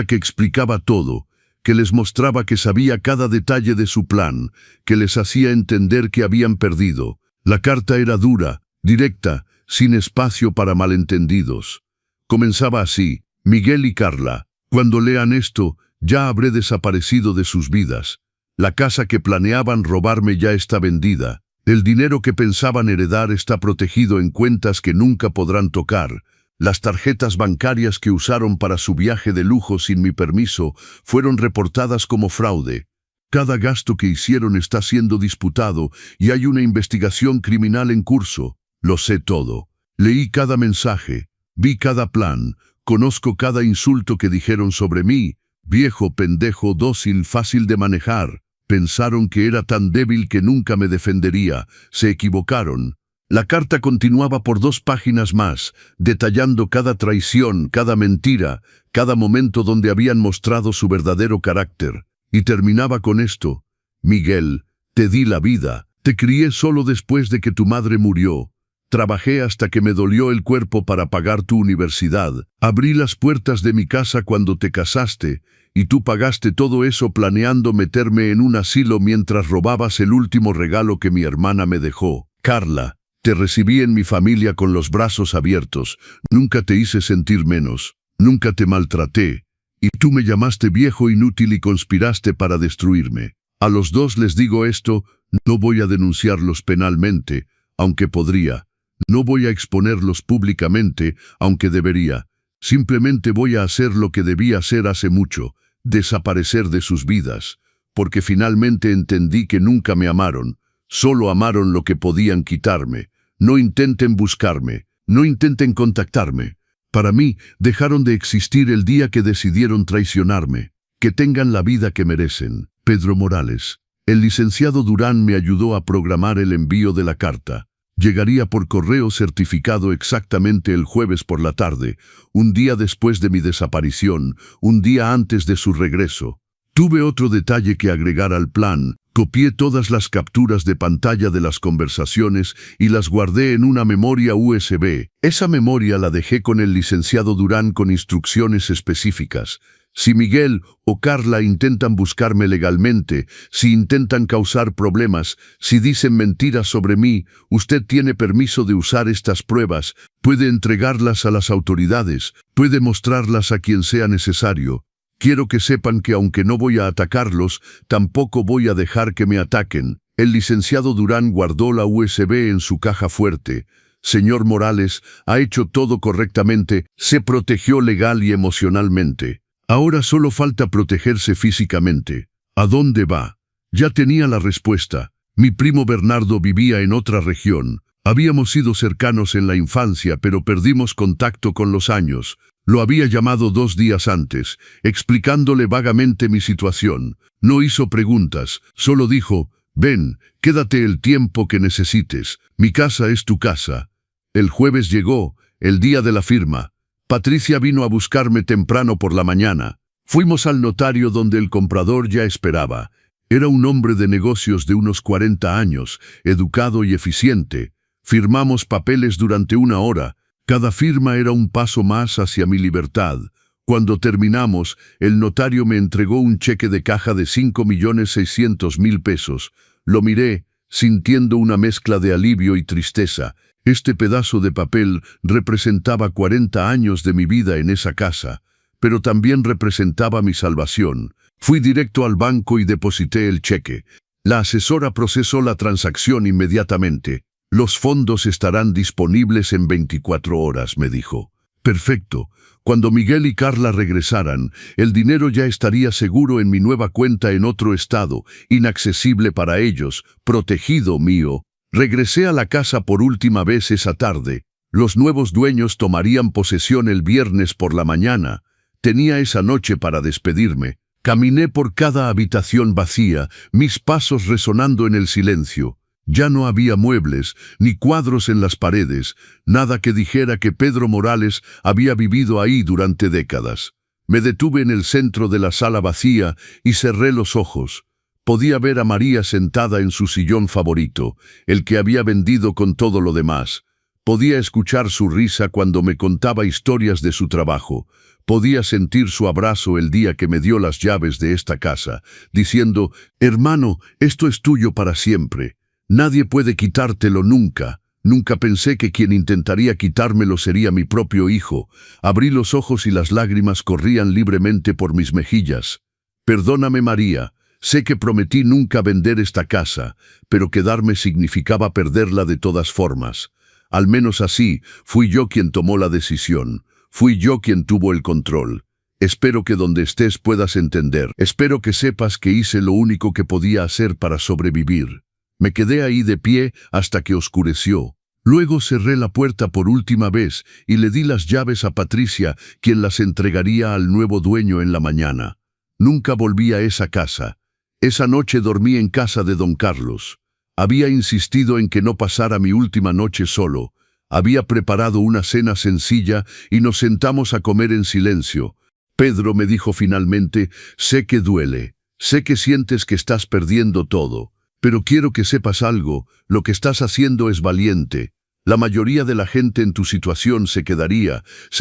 que explicaba todo, que les mostraba que sabía cada detalle de su plan, que les hacía entender que habían perdido. La carta era dura, directa, sin espacio para malentendidos. Comenzaba así: Miguel y Carla, cuando lean esto, ya habré desaparecido de sus vidas. La casa que planeaban robarme ya está vendida. El dinero que pensaban heredar está protegido en cuentas que nunca podrán tocar. Las tarjetas bancarias que usaron para su viaje de lujo sin mi permiso fueron reportadas como fraude. Cada gasto que hicieron está siendo disputado y hay una investigación criminal en curso. Lo sé todo. Leí cada mensaje, vi cada plan, conozco cada insulto que dijeron sobre mí. Viejo, pendejo, dócil, fácil de manejar. Pensaron que era tan débil que nunca me defendería. Se equivocaron. La carta continuaba por 2 páginas más, detallando cada traición, cada mentira, cada momento donde habían mostrado su verdadero carácter. Y terminaba con esto: Miguel, te di la vida, te crié solo después de que tu madre murió. Trabajé hasta que me dolió el cuerpo para pagar tu universidad. Abrí las puertas de mi casa cuando te casaste, y tú pagaste todo eso planeando meterme en un asilo mientras robabas el último regalo que mi hermana me dejó. Carla, te recibí en mi familia con los brazos abiertos. Nunca te hice sentir menos. Nunca te maltraté. Y tú me llamaste viejo inútil y conspiraste para destruirme. A los dos les digo esto: no voy a denunciarlos penalmente, aunque podría. No voy a exponerlos públicamente, aunque debería. Simplemente voy a hacer lo que debí hacer hace mucho: desaparecer de sus vidas. Porque finalmente entendí que nunca me amaron. Solo amaron lo que podían quitarme. No intenten buscarme. No intenten contactarme. Para mí, dejaron de existir el día que decidieron traicionarme. Que tengan la vida que merecen. Pedro Morales. El licenciado Durán me ayudó a programar el envío de la carta. Llegaría por correo certificado exactamente el jueves por la tarde, un día después de mi desaparición, un día antes de su regreso. Tuve otro detalle que agregar al plan. Copié todas las capturas de pantalla de las conversaciones y las guardé en una memoria USB. Esa memoria la dejé con el licenciado Durán con instrucciones específicas. Si Miguel o Carla intentan buscarme legalmente, si intentan causar problemas, si dicen mentiras sobre mí, usted tiene permiso de usar estas pruebas, puede entregarlas a las autoridades, puede mostrarlas a quien sea necesario. Quiero que sepan que aunque no voy a atacarlos, tampoco voy a dejar que me ataquen. El licenciado Durán guardó la USB en su caja fuerte. Señor Morales, ha hecho todo correctamente, se protegió legal y emocionalmente. Ahora solo falta protegerse físicamente. ¿A dónde va? Ya tenía la respuesta. Mi primo Bernardo vivía en otra región. Habíamos sido cercanos en la infancia, pero perdimos contacto con los años. Lo había llamado 2 días antes, explicándole vagamente mi situación. No hizo preguntas, solo dijo: ven, quédate el tiempo que necesites. Mi casa es tu casa. El jueves llegó, el día de la firma. Patricia vino a buscarme temprano por la mañana. Fuimos al notario donde el comprador ya esperaba. Era un hombre de negocios de unos 40 años, educado y eficiente. Firmamos papeles durante 1 hora. Cada firma era un paso más hacia mi libertad. Cuando terminamos, el notario me entregó un cheque de caja de 5.600.000 pesos. Lo miré, sintiendo una mezcla de alivio y tristeza. Este pedazo de papel representaba 40 años de mi vida en esa casa, pero también representaba mi salvación. Fui directo al banco y deposité el cheque. La asesora procesó la transacción inmediatamente. Los fondos estarán disponibles en 24 horas, me dijo. Perfecto. Cuando Miguel y Carla regresaran, el dinero ya estaría seguro en mi nueva cuenta en otro estado, inaccesible para ellos, protegido mío. Regresé a la casa por última vez esa tarde. Los nuevos dueños tomarían posesión el viernes por la mañana. Tenía esa noche para despedirme. Caminé por cada habitación vacía, mis pasos resonando en el silencio. Ya no había muebles, ni cuadros en las paredes, nada que dijera que Pedro Morales había vivido ahí durante décadas. Me detuve en el centro de la sala vacía y cerré los ojos. Podía ver a María sentada en su sillón favorito, el que había vendido con todo lo demás. Podía escuchar su risa cuando me contaba historias de su trabajo. Podía sentir su abrazo el día que me dio las llaves de esta casa, diciendo: «Hermano, esto es tuyo para siempre. Nadie puede quitártelo nunca». Nunca pensé que quien intentaría quitármelo sería mi propio hijo. Abrí los ojos y las lágrimas corrían libremente por mis mejillas. «Perdóname, María. Sé que prometí nunca vender esta casa, pero quedarme significaba perderla de todas formas. Al menos así, fui yo quien tomó la decisión. Fui yo quien tuvo el control. Espero que donde estés puedas entender. Espero que sepas que hice lo único que podía hacer para sobrevivir». Me quedé ahí de pie hasta que oscureció. Luego cerré la puerta por última vez y le di las llaves a Patricia, quien las entregaría al nuevo dueño en la mañana. Nunca volví a esa casa. Esa noche dormí en casa de don Carlos. Había insistido en que no pasara mi última noche solo. Había preparado una cena sencilla y nos sentamos a comer en silencio. «Pedro», me dijo finalmente, «sé que duele. Sé que sientes que estás perdiendo todo. Pero quiero que sepas algo, lo que estás haciendo es valiente. La mayoría de la gente en tu situación se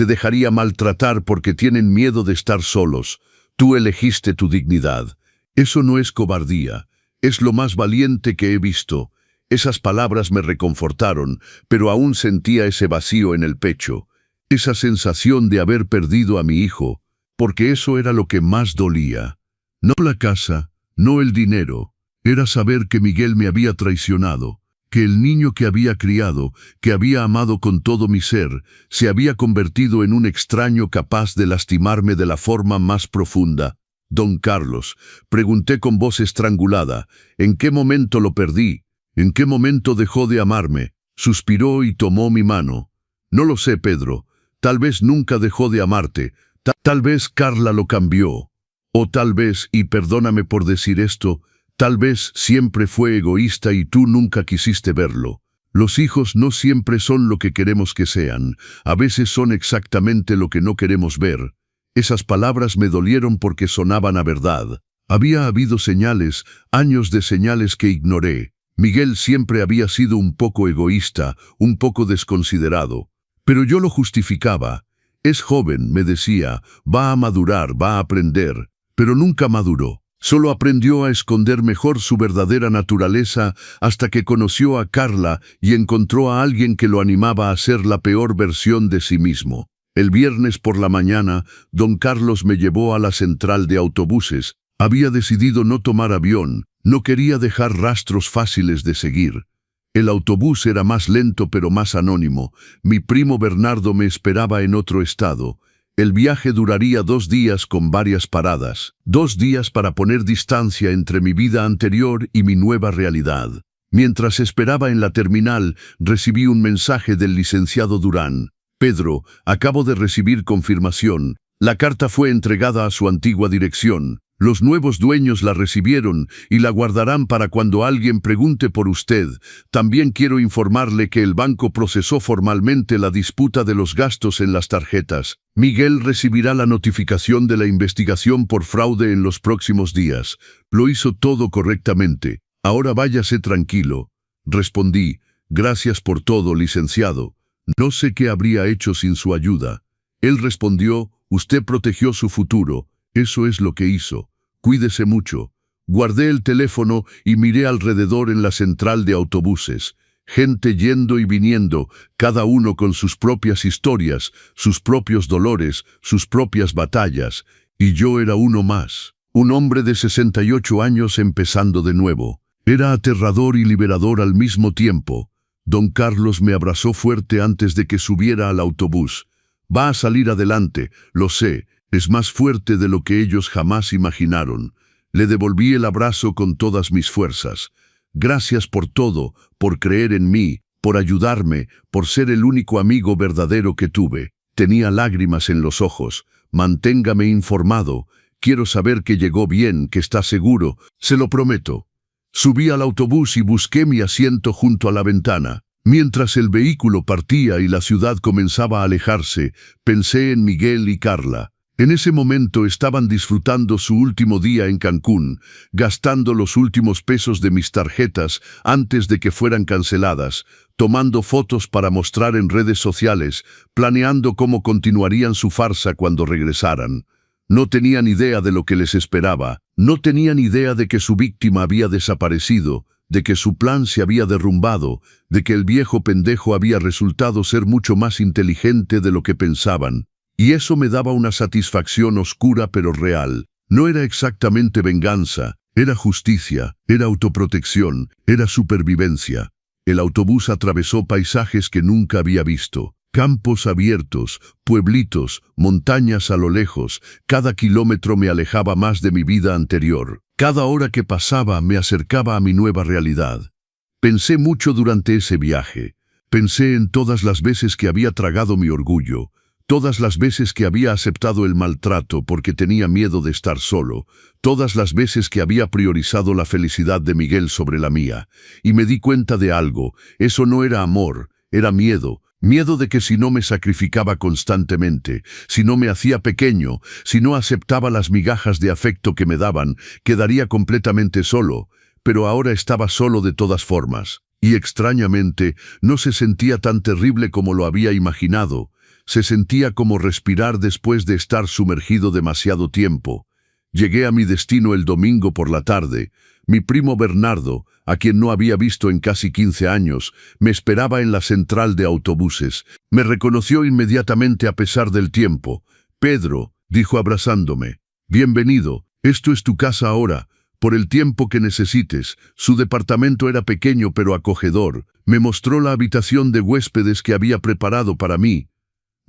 dejaría maltratar porque tienen miedo de estar solos. Tú elegiste tu dignidad. Eso no es cobardía, es lo más valiente que he visto». Esas palabras me reconfortaron, pero aún sentía ese vacío en el pecho, esa sensación de haber perdido a mi hijo, porque eso era lo que más dolía. No la casa, no el dinero. Era saber que Miguel me había traicionado, que el niño que había criado, que había amado con todo mi ser, se había convertido en un extraño capaz de lastimarme de la forma más profunda. «Don Carlos», pregunté con voz estrangulada, «¿en qué momento lo perdí? ¿En qué momento dejó de amarme?». Suspiró y tomó mi mano. «No lo sé, Pedro. Tal vez nunca dejó de amarte. Tal vez Carla lo cambió. O tal vez, y perdóname por decir esto, tal vez siempre fue egoísta y tú nunca quisiste verlo. Los hijos no siempre son lo que queremos que sean, a veces son exactamente lo que no queremos ver». Esas palabras me dolieron porque sonaban a verdad. Había habido señales, años de señales que ignoré. Miguel siempre había sido un poco egoísta, un poco desconsiderado. Pero yo lo justificaba. «Es joven», me decía, «va a madurar, va a aprender». Pero nunca maduró. Solo aprendió a esconder mejor su verdadera naturaleza hasta que conoció a Carla y encontró a alguien que lo animaba a ser la peor versión de sí mismo. El viernes por la mañana, don Carlos me llevó a la central de autobuses. Había decidido no tomar avión, no quería dejar rastros fáciles de seguir. El autobús era más lento pero más anónimo. Mi primo Bernardo me esperaba en otro estado. El viaje duraría 2 días con varias paradas. 2 días para poner distancia entre mi vida anterior y mi nueva realidad. Mientras esperaba en la terminal, recibí un mensaje del licenciado Durán. «Pedro, acabo de recibir confirmación. La carta fue entregada a su antigua dirección. Los nuevos dueños la recibieron y la guardarán para cuando alguien pregunte por usted. También quiero informarle que el banco procesó formalmente la disputa de los gastos en las tarjetas. Miguel recibirá la notificación de la investigación por fraude en los próximos días. Lo hizo todo correctamente. Ahora váyase tranquilo». Respondí: «Gracias por todo, licenciado. No sé qué habría hecho sin su ayuda». Él respondió: «Usted protegió su futuro. Eso es lo que hizo. Cuídese mucho». Guardé el teléfono y miré alrededor en la central de autobuses. Gente yendo y viniendo, cada uno con sus propias historias, sus propios dolores, sus propias batallas. Y yo era uno más. Un hombre de 68 años empezando de nuevo. Era aterrador y liberador al mismo tiempo. Don Carlos me abrazó fuerte antes de que subiera al autobús. «Va a salir adelante, lo sé. Es más fuerte de lo que ellos jamás imaginaron». Le devolví el abrazo con todas mis fuerzas. «Gracias por todo, por creer en mí, por ayudarme, por ser el único amigo verdadero que tuve». Tenía lágrimas en los ojos. «Manténgame informado. Quiero saber que llegó bien, que está seguro. Se lo prometo». Subí al autobús y busqué mi asiento junto a la ventana. Mientras el vehículo partía y la ciudad comenzaba a alejarse, pensé en Miguel y Carla. En ese momento estaban disfrutando su último día en Cancún, gastando los últimos pesos de mis tarjetas antes de que fueran canceladas, tomando fotos para mostrar en redes sociales, planeando cómo continuarían su farsa cuando regresaran. No tenían idea de lo que les esperaba, no tenían idea de que su víctima había desaparecido, de que su plan se había derrumbado, de que el viejo pendejo había resultado ser mucho más inteligente de lo que pensaban. Y eso me daba una satisfacción oscura pero real. No era exactamente venganza, era justicia, era autoprotección, era supervivencia. El autobús atravesó paisajes que nunca había visto. Campos abiertos, pueblitos, montañas a lo lejos. Cada kilómetro me alejaba más de mi vida anterior. Cada hora que pasaba me acercaba a mi nueva realidad. Pensé mucho durante ese viaje. Pensé en todas las veces que había tragado mi orgullo. Todas las veces que había aceptado el maltrato porque tenía miedo de estar solo, todas las veces que había priorizado la felicidad de Miguel sobre la mía, y me di cuenta de algo, eso no era amor, era miedo, miedo de que si no me sacrificaba constantemente, si no me hacía pequeño, si no aceptaba las migajas de afecto que me daban, quedaría completamente solo, pero ahora estaba solo de todas formas, y extrañamente no se sentía tan terrible como lo había imaginado. Se sentía como respirar después de estar sumergido demasiado tiempo. Llegué a mi destino el domingo por la tarde. Mi primo Bernardo, a quien no había visto en casi 15 años, me esperaba en la central de autobuses. Me reconoció inmediatamente a pesar del tiempo. «Pedro», dijo abrazándome, «bienvenido, esto es tu casa ahora, por el tiempo que necesites». Su departamento era pequeño pero acogedor. Me mostró la habitación de huéspedes que había preparado para mí.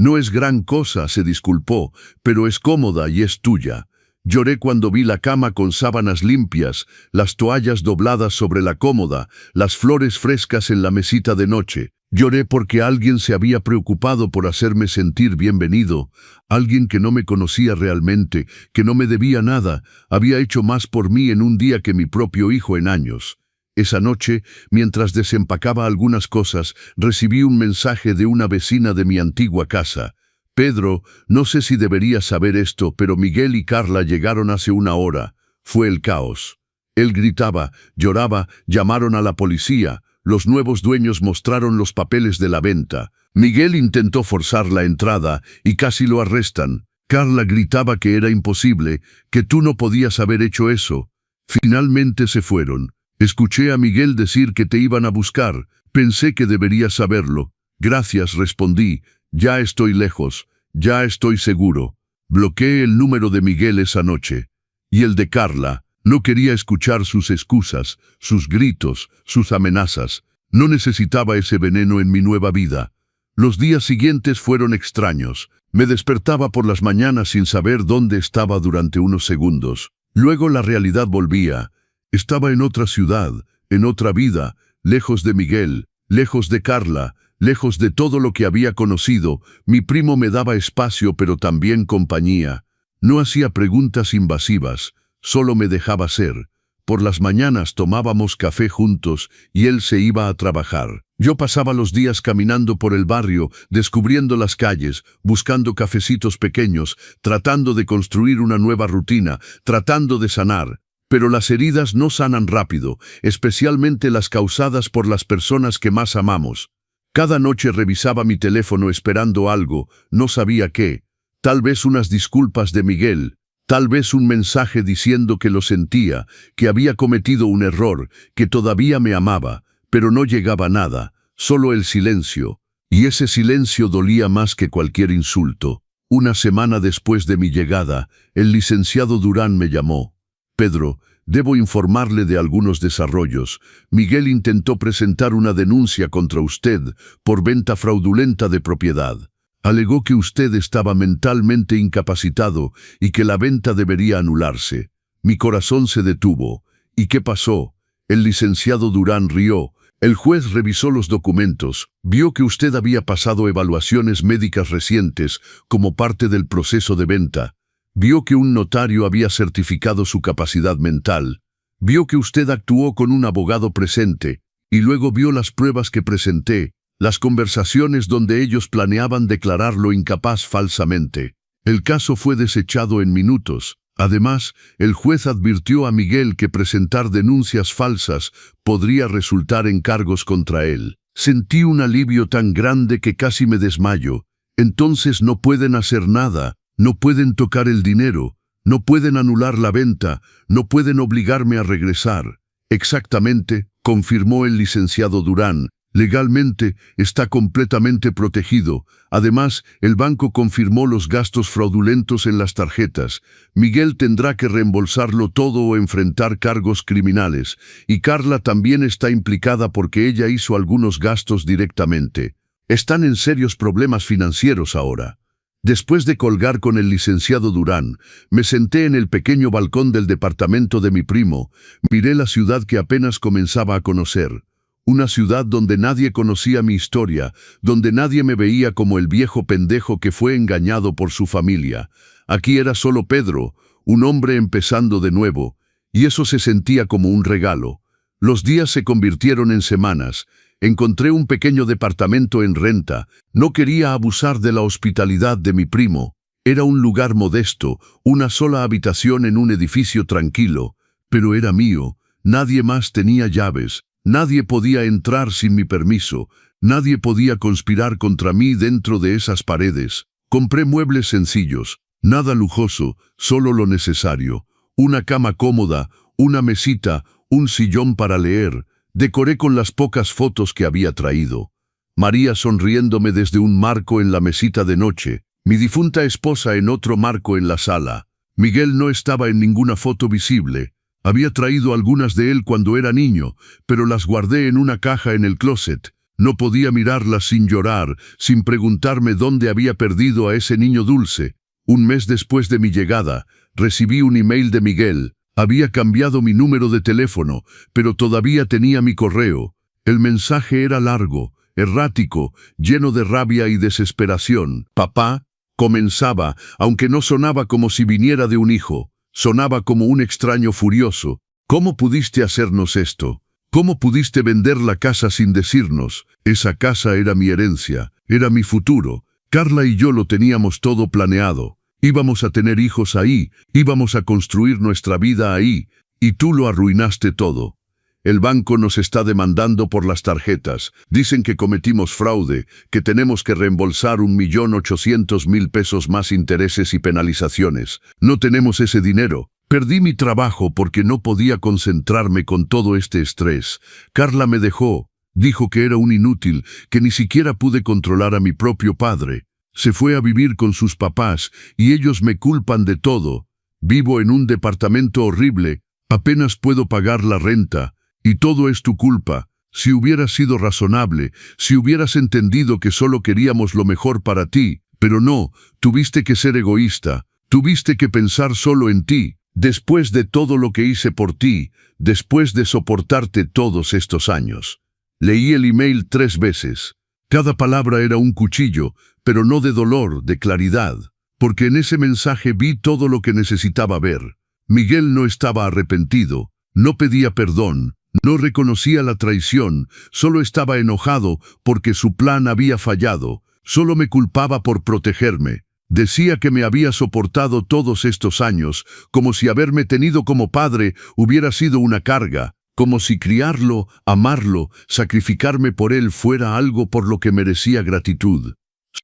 «No es gran cosa», se disculpó, «pero es cómoda y es tuya». Lloré cuando vi la cama con sábanas limpias, las toallas dobladas sobre la cómoda, las flores frescas en la mesita de noche. Lloré porque alguien se había preocupado por hacerme sentir bienvenido. Alguien que no me conocía realmente, que no me debía nada, había hecho más por mí en un día que mi propio hijo en años. Esa noche, mientras desempacaba algunas cosas, recibí un mensaje de una vecina de mi antigua casa. «Pedro, no sé si deberías saber esto, pero Miguel y Carla llegaron hace una hora. Fue el caos». Él gritaba, lloraba, llamaron a la policía. Los nuevos dueños mostraron los papeles de la venta. Miguel intentó forzar la entrada y casi lo arrestan. Carla gritaba que era imposible, que tú no podías haber hecho eso. Finalmente se fueron. Escuché a Miguel decir que te iban a buscar. Pensé que deberías saberlo. «Gracias», respondí. «Ya estoy lejos. Ya estoy seguro». Bloqueé el número de Miguel esa noche. Y el de Carla. No quería escuchar sus excusas, sus gritos, sus amenazas. No necesitaba ese veneno en mi nueva vida. Los días siguientes fueron extraños. Me despertaba por las mañanas sin saber dónde estaba durante unos segundos. Luego la realidad volvía. Estaba en otra ciudad, en otra vida, lejos de Miguel, lejos de Carla, lejos de todo lo que había conocido. Mi primo me daba espacio pero también compañía. No hacía preguntas invasivas, solo me dejaba ser. Por las mañanas tomábamos café juntos y él se iba a trabajar. Yo pasaba los días caminando por el barrio, descubriendo las calles, buscando cafecitos pequeños, tratando de construir una nueva rutina, tratando de sanar. Pero las heridas no sanan rápido, especialmente las causadas por las personas que más amamos. Cada noche revisaba mi teléfono esperando algo, no sabía qué. Tal vez unas disculpas de Miguel, tal vez un mensaje diciendo que lo sentía, que había cometido un error, que todavía me amaba, pero no llegaba nada, solo el silencio. Y ese silencio dolía más que cualquier insulto. Una semana después de mi llegada, el licenciado Durán me llamó. «Pedro, debo informarle de algunos desarrollos. Miguel intentó presentar una denuncia contra usted por venta fraudulenta de propiedad. Alegó que usted estaba mentalmente incapacitado y que la venta debería anularse». Mi corazón se detuvo. ¿Y qué pasó? El licenciado Durán rió. «El juez revisó los documentos, vio que usted había pasado evaluaciones médicas recientes como parte del proceso de venta. Vio que un notario había certificado su capacidad mental. Vio que usted actuó con un abogado presente, y luego vio las pruebas que presenté, las conversaciones donde ellos planeaban declararlo incapaz falsamente. El caso fue desechado en minutos. Además, el juez advirtió a Miguel que presentar denuncias falsas podría resultar en cargos contra él. Sentí un alivio tan grande que casi me desmayo. Entonces no pueden hacer nada, no pueden tocar el dinero, no pueden anular la venta, no pueden obligarme a regresar. Exactamente, confirmó el licenciado Durán. Legalmente está completamente protegido. Además, el banco confirmó los gastos fraudulentos en las tarjetas. Miguel tendrá que reembolsarlo todo o enfrentar cargos criminales. Y Carla también está implicada porque ella hizo algunos gastos directamente. Están en serios problemas financieros ahora. Después de colgar con el licenciado Durán, me senté en el pequeño balcón del departamento de mi primo. Miré la ciudad que apenas comenzaba a conocer. Una ciudad donde nadie conocía mi historia, donde nadie me veía como el viejo pendejo que fue engañado por su familia. Aquí era solo Pedro, un hombre empezando de nuevo, y eso se sentía como un regalo. Los días se convirtieron en semanas. Encontré un pequeño departamento en renta. No quería abusar de la hospitalidad de mi primo. Era un lugar modesto, una sola habitación en un edificio tranquilo, pero era mío. Nadie más tenía llaves. Nadie podía entrar sin mi permiso, nadie podía conspirar contra mí dentro de esas paredes. Compré muebles sencillos, nada lujoso, solo lo necesario. Una cama cómoda, una mesita, un sillón para leer. Decoré con las pocas fotos que había traído. María sonriéndome desde un marco en la mesita de noche, mi difunta esposa en otro marco en la sala. Miguel no estaba en ninguna foto visible. Había traído algunas de él cuando era niño, pero las guardé en una caja en el closet. No podía mirarlas sin llorar, sin preguntarme dónde había perdido a ese niño dulce. Un mes después de mi llegada, recibí un email de Miguel. Había cambiado mi número de teléfono, pero todavía tenía mi correo. El mensaje era largo, errático, lleno de rabia y desesperación. Papá, comenzaba, aunque no sonaba como si viniera de un hijo. Sonaba como un extraño furioso. ¿Cómo pudiste hacernos esto? ¿Cómo pudiste vender la casa sin decirnos? Esa casa era mi herencia, era mi futuro. Carla y yo lo teníamos todo planeado. Íbamos a tener hijos ahí, íbamos a construir nuestra vida ahí, y tú lo arruinaste todo. El banco nos está demandando por las tarjetas. Dicen que cometimos fraude, que tenemos que reembolsar 1.800.000 pesos más intereses y penalizaciones. No tenemos ese dinero. Perdí mi trabajo porque no podía concentrarme con todo este estrés. Carla me dejó. Dijo que era un inútil, que ni siquiera pude controlar a mi propio padre. Se fue a vivir con sus papás y ellos me culpan de todo. Vivo en un departamento horrible. Apenas puedo pagar la renta. Y todo es tu culpa. Si hubieras sido razonable, si hubieras entendido que solo queríamos lo mejor para ti, pero no, tuviste que ser egoísta, tuviste que pensar solo en ti. Después de todo lo que hice por ti, después de soportarte todos estos años. Leí el email 3 veces. Cada palabra era un cuchillo, pero no de dolor, de claridad, porque en ese mensaje vi todo lo que necesitaba ver. Miguel no estaba arrepentido, no pedía perdón, no reconocía la traición, solo estaba enojado porque su plan había fallado, solo me culpaba por protegerme. Decía que me había soportado todos estos años, como si haberme tenido como padre hubiera sido una carga, como si criarlo, amarlo, sacrificarme por él fuera algo por lo que merecía gratitud.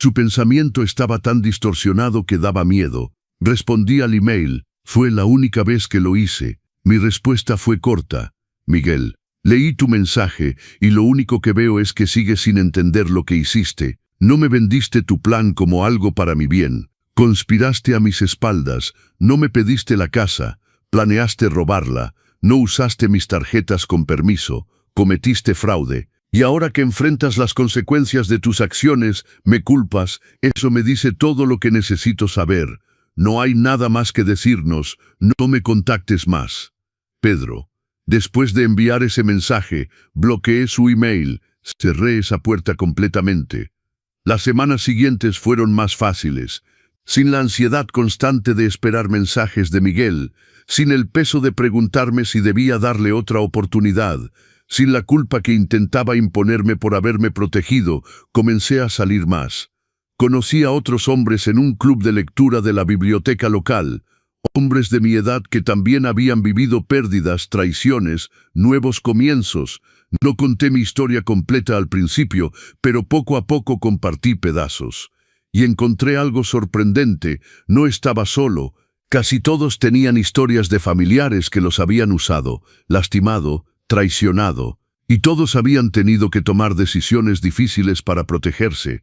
Su pensamiento estaba tan distorsionado que daba miedo. Respondí al email. Fue la única vez que lo hice. Mi respuesta fue corta. Miguel, leí tu mensaje y lo único que veo es que sigues sin entender lo que hiciste. No me vendiste tu plan como algo para mi bien. Conspiraste a mis espaldas, no me pediste la casa, planeaste robarla, no usaste mis tarjetas con permiso, cometiste fraude. Y ahora que enfrentas las consecuencias de tus acciones, me culpas. Eso me dice todo lo que necesito saber. No hay nada más que decirnos, no me contactes más. Pedro. Después de enviar ese mensaje, bloqueé su email, cerré esa puerta completamente. Las semanas siguientes fueron más fáciles, sin la ansiedad constante de esperar mensajes de Miguel, sin el peso de preguntarme si debía darle otra oportunidad, sin la culpa que intentaba imponerme por haberme protegido. Comencé a salir más. Conocí a otros hombres en un club de lectura de la biblioteca local, hombres de mi edad que también habían vivido pérdidas, traiciones, nuevos comienzos. No conté mi historia completa al principio, pero poco a poco compartí pedazos. Y encontré algo sorprendente: no estaba solo. Casi todos tenían historias de familiares que los habían usado, lastimado, traicionado, y todos habían tenido que tomar decisiones difíciles para protegerse.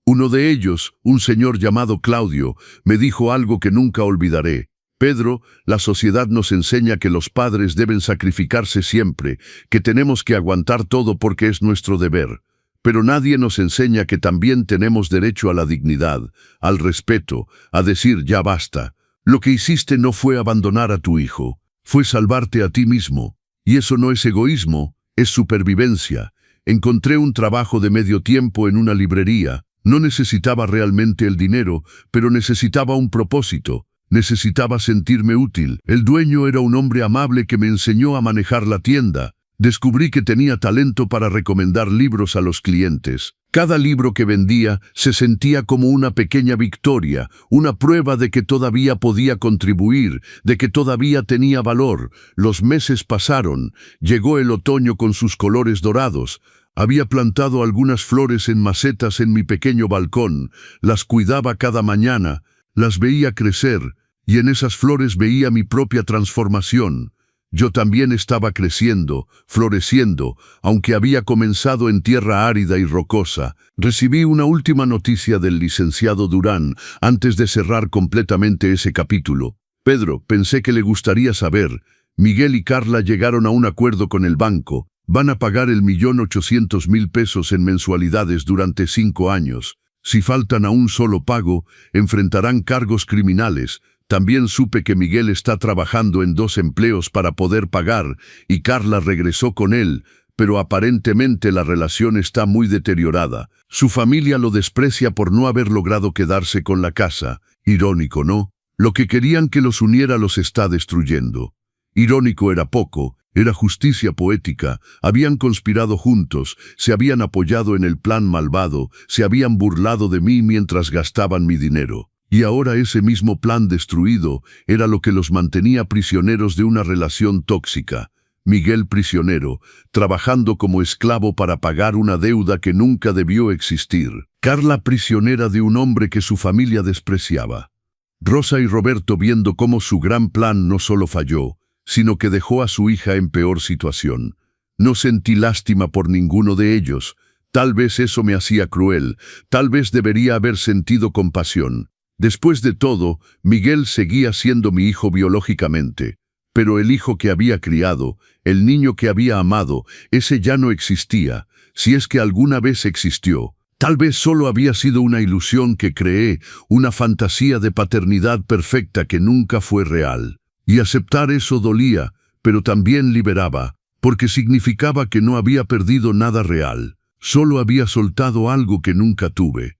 Uno de ellos, un señor llamado Claudio, me dijo algo que nunca olvidaré. Pedro, la sociedad nos enseña que los padres deben sacrificarse siempre, que tenemos que aguantar todo porque es nuestro deber. Pero nadie nos enseña que también tenemos derecho a la dignidad, al respeto, a decir ya basta. Lo que hiciste no fue abandonar a tu hijo, fue salvarte a ti mismo. Y eso no es egoísmo, es supervivencia. Encontré un trabajo de medio tiempo en una librería. No necesitaba realmente el dinero, pero necesitaba un propósito. Necesitaba sentirme útil. El dueño era un hombre amable que me enseñó a manejar la tienda. Descubrí que tenía talento para recomendar libros a los clientes. Cada libro que vendía se sentía como una pequeña victoria, una prueba de que todavía podía contribuir, de que todavía tenía valor. Los meses pasaron. Llegó el otoño con sus colores dorados. Había plantado algunas flores en macetas en mi pequeño balcón. Las cuidaba cada mañana, las veía crecer, y en esas flores veía mi propia transformación. Yo también estaba creciendo, floreciendo, aunque había comenzado en tierra árida y rocosa. Recibí una última noticia del licenciado Durán antes de cerrar completamente ese capítulo. Pedro, pensé que le gustaría saber. Miguel y Carla llegaron a un acuerdo con el banco. Van a pagar 1.800.000 pesos en mensualidades durante 5 años. Si faltan a un solo pago, enfrentarán cargos criminales. También supe que Miguel está trabajando en 2 empleos para poder pagar, y Carla regresó con él, pero aparentemente la relación está muy deteriorada. Su familia lo desprecia por no haber logrado quedarse con la casa. Irónico, ¿no? Lo que querían que los uniera los está destruyendo. Irónico era poco. Era justicia poética. Habían conspirado juntos, se habían apoyado en el plan malvado, se habían burlado de mí mientras gastaban mi dinero. Y ahora ese mismo plan destruido era lo que los mantenía prisioneros de una relación tóxica. Miguel prisionero, trabajando como esclavo para pagar una deuda que nunca debió existir. Carla prisionera de un hombre que su familia despreciaba. Rosa y Roberto viendo cómo su gran plan no solo falló, sino que dejó a su hija en peor situación. No sentí lástima por ninguno de ellos. Tal vez eso me hacía cruel, tal vez debería haber sentido compasión. Después de todo, Miguel seguía siendo mi hijo biológicamente, pero el hijo que había criado, el niño que había amado, ese ya no existía, si es que alguna vez existió. Tal vez solo había sido una ilusión que creé, una fantasía de paternidad perfecta que nunca fue real. Y aceptar eso dolía, pero también liberaba, porque significaba que no había perdido nada real, solo había soltado algo que nunca tuve.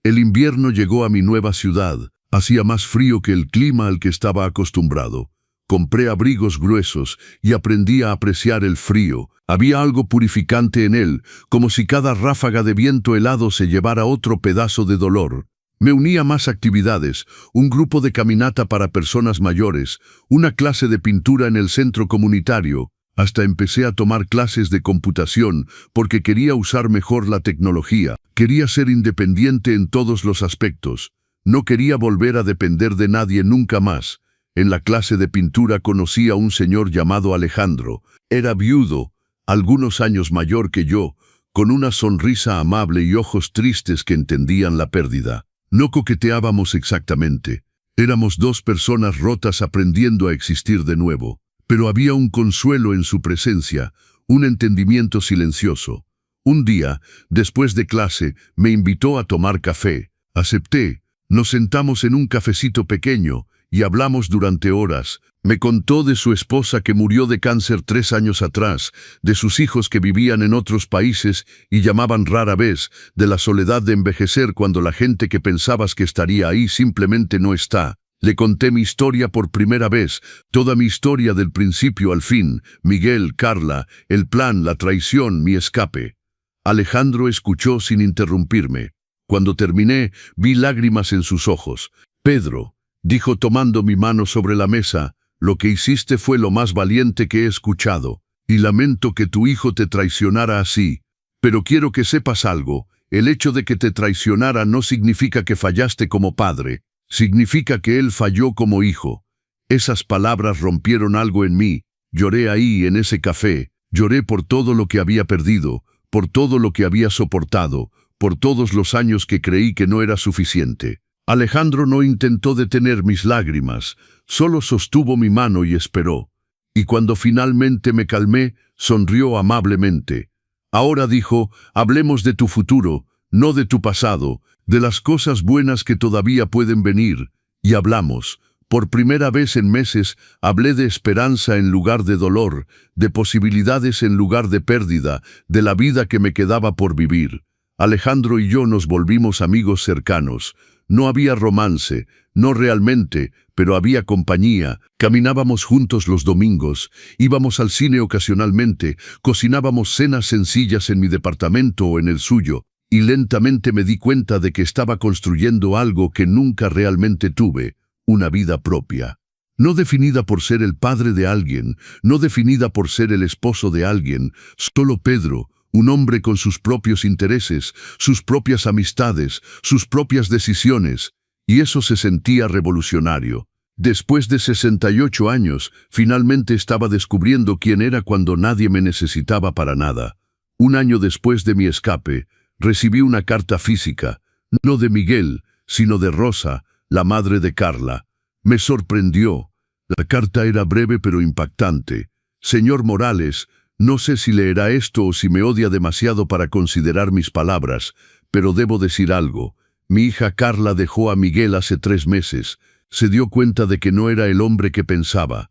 El invierno llegó a mi nueva ciudad, hacía más frío que el clima al que estaba acostumbrado. Compré abrigos gruesos y aprendí a apreciar el frío. Había algo purificante en él, como si cada ráfaga de viento helado se llevara otro pedazo de dolor. Me uní a más actividades, un grupo de caminata para personas mayores, una clase de pintura en el centro comunitario. Hasta empecé a tomar clases de computación porque quería usar mejor la tecnología. Quería ser independiente en todos los aspectos. No quería volver a depender de nadie nunca más. En la clase de pintura conocí a un señor llamado Alejandro. Era viudo, algunos años mayor que yo, con una sonrisa amable y ojos tristes que entendían la pérdida. No coqueteábamos exactamente. Éramos 2 personas rotas aprendiendo a existir de nuevo. Pero había un consuelo en su presencia, un entendimiento silencioso. Un día, después de clase, me invitó a tomar café. Acepté. Nos sentamos en un cafecito pequeño y hablamos durante horas. Me contó de su esposa que murió de cáncer 3 años atrás, de sus hijos que vivían en otros países y llamaban rara vez, de la soledad de envejecer cuando la gente que pensabas que estaría ahí simplemente no está. Le conté mi historia por primera vez, toda mi historia del principio al fin, Miguel, Carla, el plan, la traición, mi escape. Alejandro escuchó sin interrumpirme. Cuando terminé, vi lágrimas en sus ojos. «Pedro», dijo tomando mi mano sobre la mesa, «lo que hiciste fue lo más valiente que he escuchado, y lamento que tu hijo te traicionara así. Pero quiero que sepas algo, el hecho de que te traicionara no significa que fallaste como padre, significa que él falló como hijo». Esas palabras rompieron algo en mí. Lloré ahí, en ese café. Lloré por todo lo que había perdido, por todo lo que había soportado, por todos los años que creí que no era suficiente. Alejandro no intentó detener mis lágrimas, solo sostuvo mi mano y esperó. Y cuando finalmente me calmé, sonrió amablemente. «Ahora», dijo, «hablemos de tu futuro, no de tu pasado, de las cosas buenas que todavía pueden venir». Y hablamos. Por primera vez en meses hablé de esperanza en lugar de dolor, de posibilidades en lugar de pérdida, de la vida que me quedaba por vivir. Alejandro y yo nos volvimos amigos cercanos. No había romance, no realmente, pero había compañía. Caminábamos juntos los domingos, íbamos al cine ocasionalmente, cocinábamos cenas sencillas en mi departamento o en el suyo, y lentamente me di cuenta de que estaba construyendo algo que nunca realmente tuve. Una vida propia, no definida por ser el padre de alguien, no definida por ser el esposo de alguien, solo Pedro, un hombre con sus propios intereses, sus propias amistades, sus propias decisiones, y eso se sentía revolucionario. Después de 68 años, finalmente estaba descubriendo quién era cuando nadie me necesitaba para nada. Un año después de mi escape, recibí una carta física, no de Miguel, sino de Rosa, la madre de Carla. Me sorprendió. La carta era breve pero impactante. «Señor Morales, no sé si leerá esto o si me odia demasiado para considerar mis palabras, pero debo decir algo. Mi hija Carla dejó a Miguel hace 3 meses. Se dio cuenta de que no era el hombre que pensaba.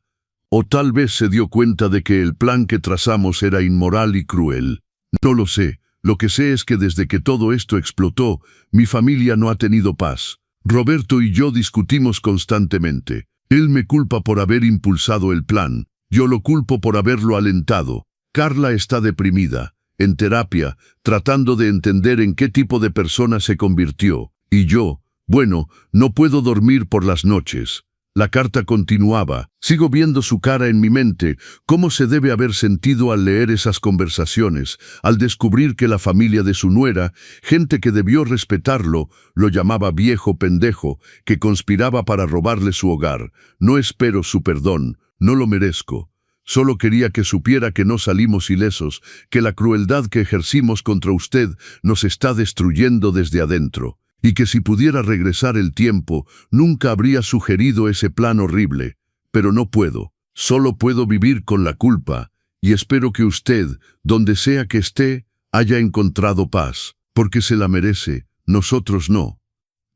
O tal vez se dio cuenta de que el plan que trazamos era inmoral y cruel. No lo sé. Lo que sé es que desde que todo esto explotó, mi familia no ha tenido paz. Roberto y yo discutimos constantemente. Él me culpa por haber impulsado el plan. Yo lo culpo por haberlo alentado. Carla está deprimida, en terapia, tratando de entender en qué tipo de persona se convirtió. Y yo, bueno, no puedo dormir por las noches». La carta continuaba. Sigo viendo su cara en mi mente, cómo se debe haber sentido al leer esas conversaciones, al descubrir que la familia de su nuera, gente que debió respetarlo, lo llamaba viejo pendejo, que conspiraba para robarle su hogar. No espero su perdón, no lo merezco. Solo quería que supiera que no salimos ilesos, que la crueldad que ejercimos contra usted nos está destruyendo desde adentro. Y que si pudiera regresar el tiempo, nunca habría sugerido ese plan horrible. Pero no puedo. Solo puedo vivir con la culpa. Y espero que usted, donde sea que esté, haya encontrado paz. Porque se la merece, nosotros no.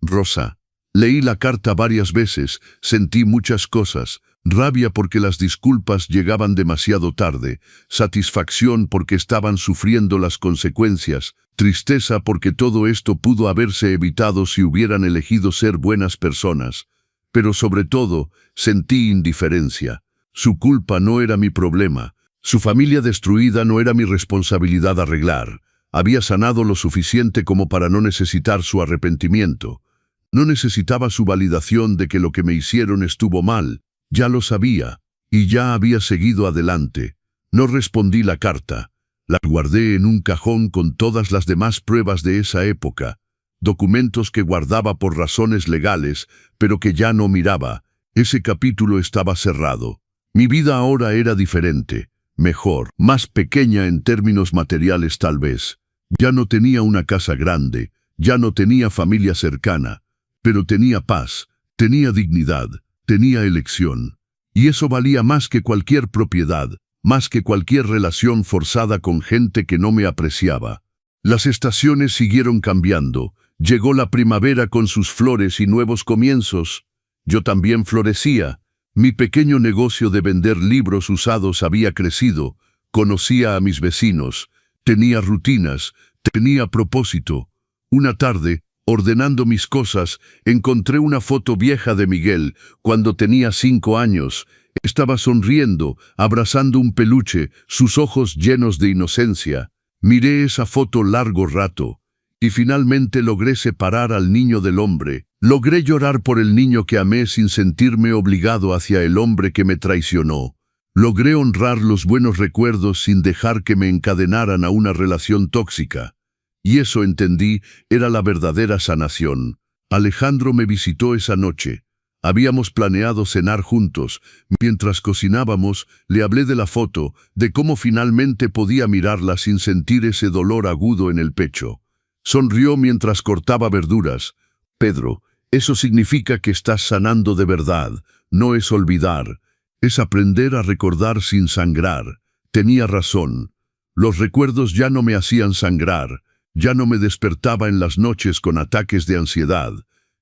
Rosa. Leí la carta varias veces, sentí muchas cosas. Rabia porque las disculpas llegaban demasiado tarde, satisfacción porque estaban sufriendo las consecuencias, tristeza porque todo esto pudo haberse evitado si hubieran elegido ser buenas personas. Pero sobre todo, sentí indiferencia. Su culpa no era mi problema. Su familia destruida no era mi responsabilidad arreglar. Había sanado lo suficiente como para no necesitar su arrepentimiento. No necesitaba su validación de que lo que me hicieron estuvo mal. Ya lo sabía, y ya había seguido adelante. No respondí la carta. La guardé en un cajón con todas las demás pruebas de esa época. Documentos que guardaba por razones legales, pero que ya no miraba. Ese capítulo estaba cerrado. Mi vida ahora era diferente, mejor, más pequeña en términos materiales tal vez. Ya no tenía una casa grande, ya no tenía familia cercana, pero tenía paz, tenía dignidad. Tenía elección. Y eso valía más que cualquier propiedad, más que cualquier relación forzada con gente que no me apreciaba. Las estaciones siguieron cambiando. Llegó la primavera con sus flores y nuevos comienzos. Yo también florecía. Mi pequeño negocio de vender libros usados había crecido. Conocía a mis vecinos. Tenía rutinas. Tenía propósito. Una tarde, ordenando mis cosas, encontré una foto vieja de Miguel, cuando tenía 5 años. Estaba sonriendo, abrazando un peluche, sus ojos llenos de inocencia. Miré esa foto largo rato. Y finalmente logré separar al niño del hombre. Logré llorar por el niño que amé sin sentirme obligado hacia el hombre que me traicionó. Logré honrar los buenos recuerdos sin dejar que me encadenaran a una relación tóxica. Y eso entendí, era la verdadera sanación. Alejandro me visitó esa noche. Habíamos planeado cenar juntos. Mientras cocinábamos, le hablé de la foto, de cómo finalmente podía mirarla sin sentir ese dolor agudo en el pecho. Sonrió mientras cortaba verduras. Pedro, eso significa que estás sanando de verdad. No es olvidar. Es aprender a recordar sin sangrar. Tenía razón. Los recuerdos ya no me hacían sangrar. Ya no me despertaba en las noches con ataques de ansiedad.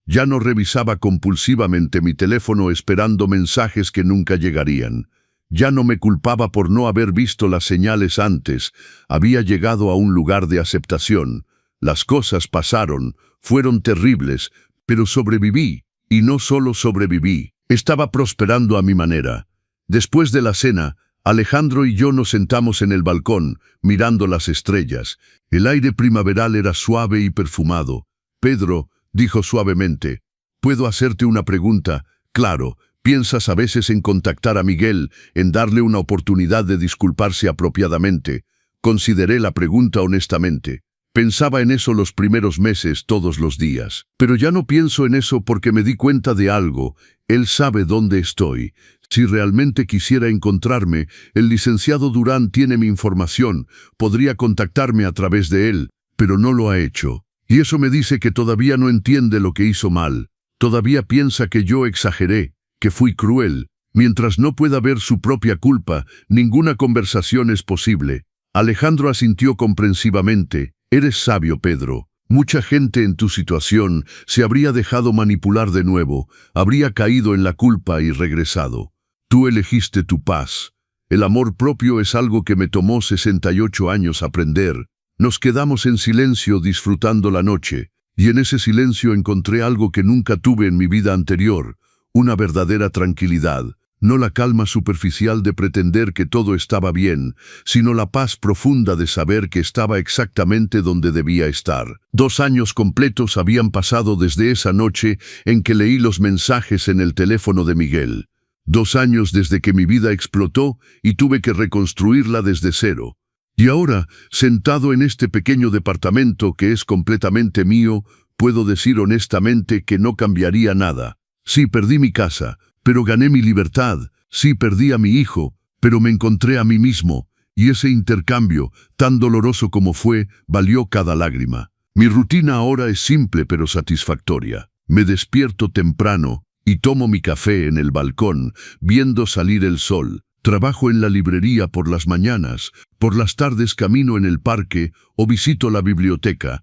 Ya no revisaba compulsivamente mi teléfono esperando mensajes que nunca llegarían. Ya no me culpaba por no haber visto las señales antes. Había llegado a un lugar de aceptación. Las cosas pasaron, fueron terribles, pero sobreviví. Y no solo sobreviví, estaba prosperando a mi manera. Después de la cena, Alejandro y yo nos sentamos en el balcón, mirando las estrellas. El aire primaveral era suave y perfumado. Pedro, dijo suavemente, ¿puedo hacerte una pregunta? Claro, piensas a veces en contactar a Miguel, en darle una oportunidad de disculparse apropiadamente. Consideré la pregunta honestamente. Pensaba en eso los primeros meses, todos los días. Pero ya no pienso en eso porque me di cuenta de algo. Él sabe dónde estoy. Si realmente quisiera encontrarme, el licenciado Durán tiene mi información. Podría contactarme a través de él, pero no lo ha hecho. Y eso me dice que todavía no entiende lo que hizo mal. Todavía piensa que yo exageré, que fui cruel. Mientras no pueda ver su propia culpa, ninguna conversación es posible. Alejandro asintió comprensivamente. Eres sabio, Pedro. Mucha gente en tu situación se habría dejado manipular de nuevo, habría caído en la culpa y regresado. Tú elegiste tu paz. El amor propio es algo que me tomó 68 años aprender. Nos quedamos en silencio disfrutando la noche, y en ese silencio encontré algo que nunca tuve en mi vida anterior, una verdadera tranquilidad. No la calma superficial de pretender que todo estaba bien, sino la paz profunda de saber que estaba exactamente donde debía estar. 2 años completos habían pasado desde esa noche en que leí los mensajes en el teléfono de Miguel. 2 años desde que mi vida explotó y tuve que reconstruirla desde cero. Y ahora, sentado en este pequeño departamento que es completamente mío, puedo decir honestamente que no cambiaría nada. Sí, perdí mi casa, pero gané mi libertad. Sí, perdí a mi hijo, pero me encontré a mí mismo, y ese intercambio, tan doloroso como fue, valió cada lágrima. Mi rutina ahora es simple pero satisfactoria. Me despierto temprano y tomo mi café en el balcón, viendo salir el sol. Trabajo en la librería por las mañanas, por las tardes camino en el parque o visito la biblioteca.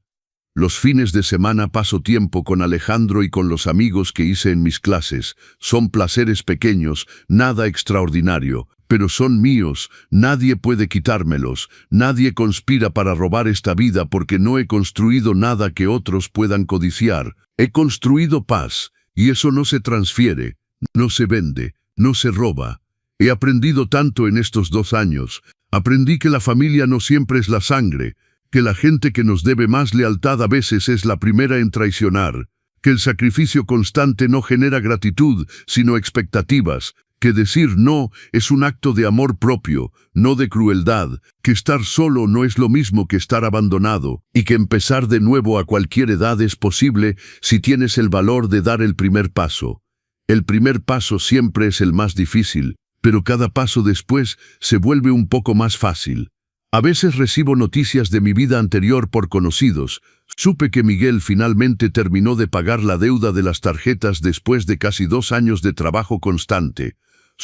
Los fines de semana paso tiempo con Alejandro y con los amigos que hice en mis clases. Son placeres pequeños, nada extraordinario, pero son míos, nadie puede quitármelos, nadie conspira para robar esta vida porque no he construido nada que otros puedan codiciar. He construido paz, y eso no se transfiere, no se vende, no se roba. He aprendido tanto en estos 2 años. Aprendí que la familia no siempre es la sangre, que la gente que nos debe más lealtad a veces es la primera en traicionar, que el sacrificio constante no genera gratitud, sino expectativas, que decir no es un acto de amor propio, no de crueldad, que estar solo no es lo mismo que estar abandonado, y que empezar de nuevo a cualquier edad es posible si tienes el valor de dar el primer paso. El primer paso siempre es el más difícil, pero cada paso después se vuelve un poco más fácil. A veces recibo noticias de mi vida anterior por conocidos. Supe que Miguel finalmente terminó de pagar la deuda de las tarjetas después de casi 2 años de trabajo constante.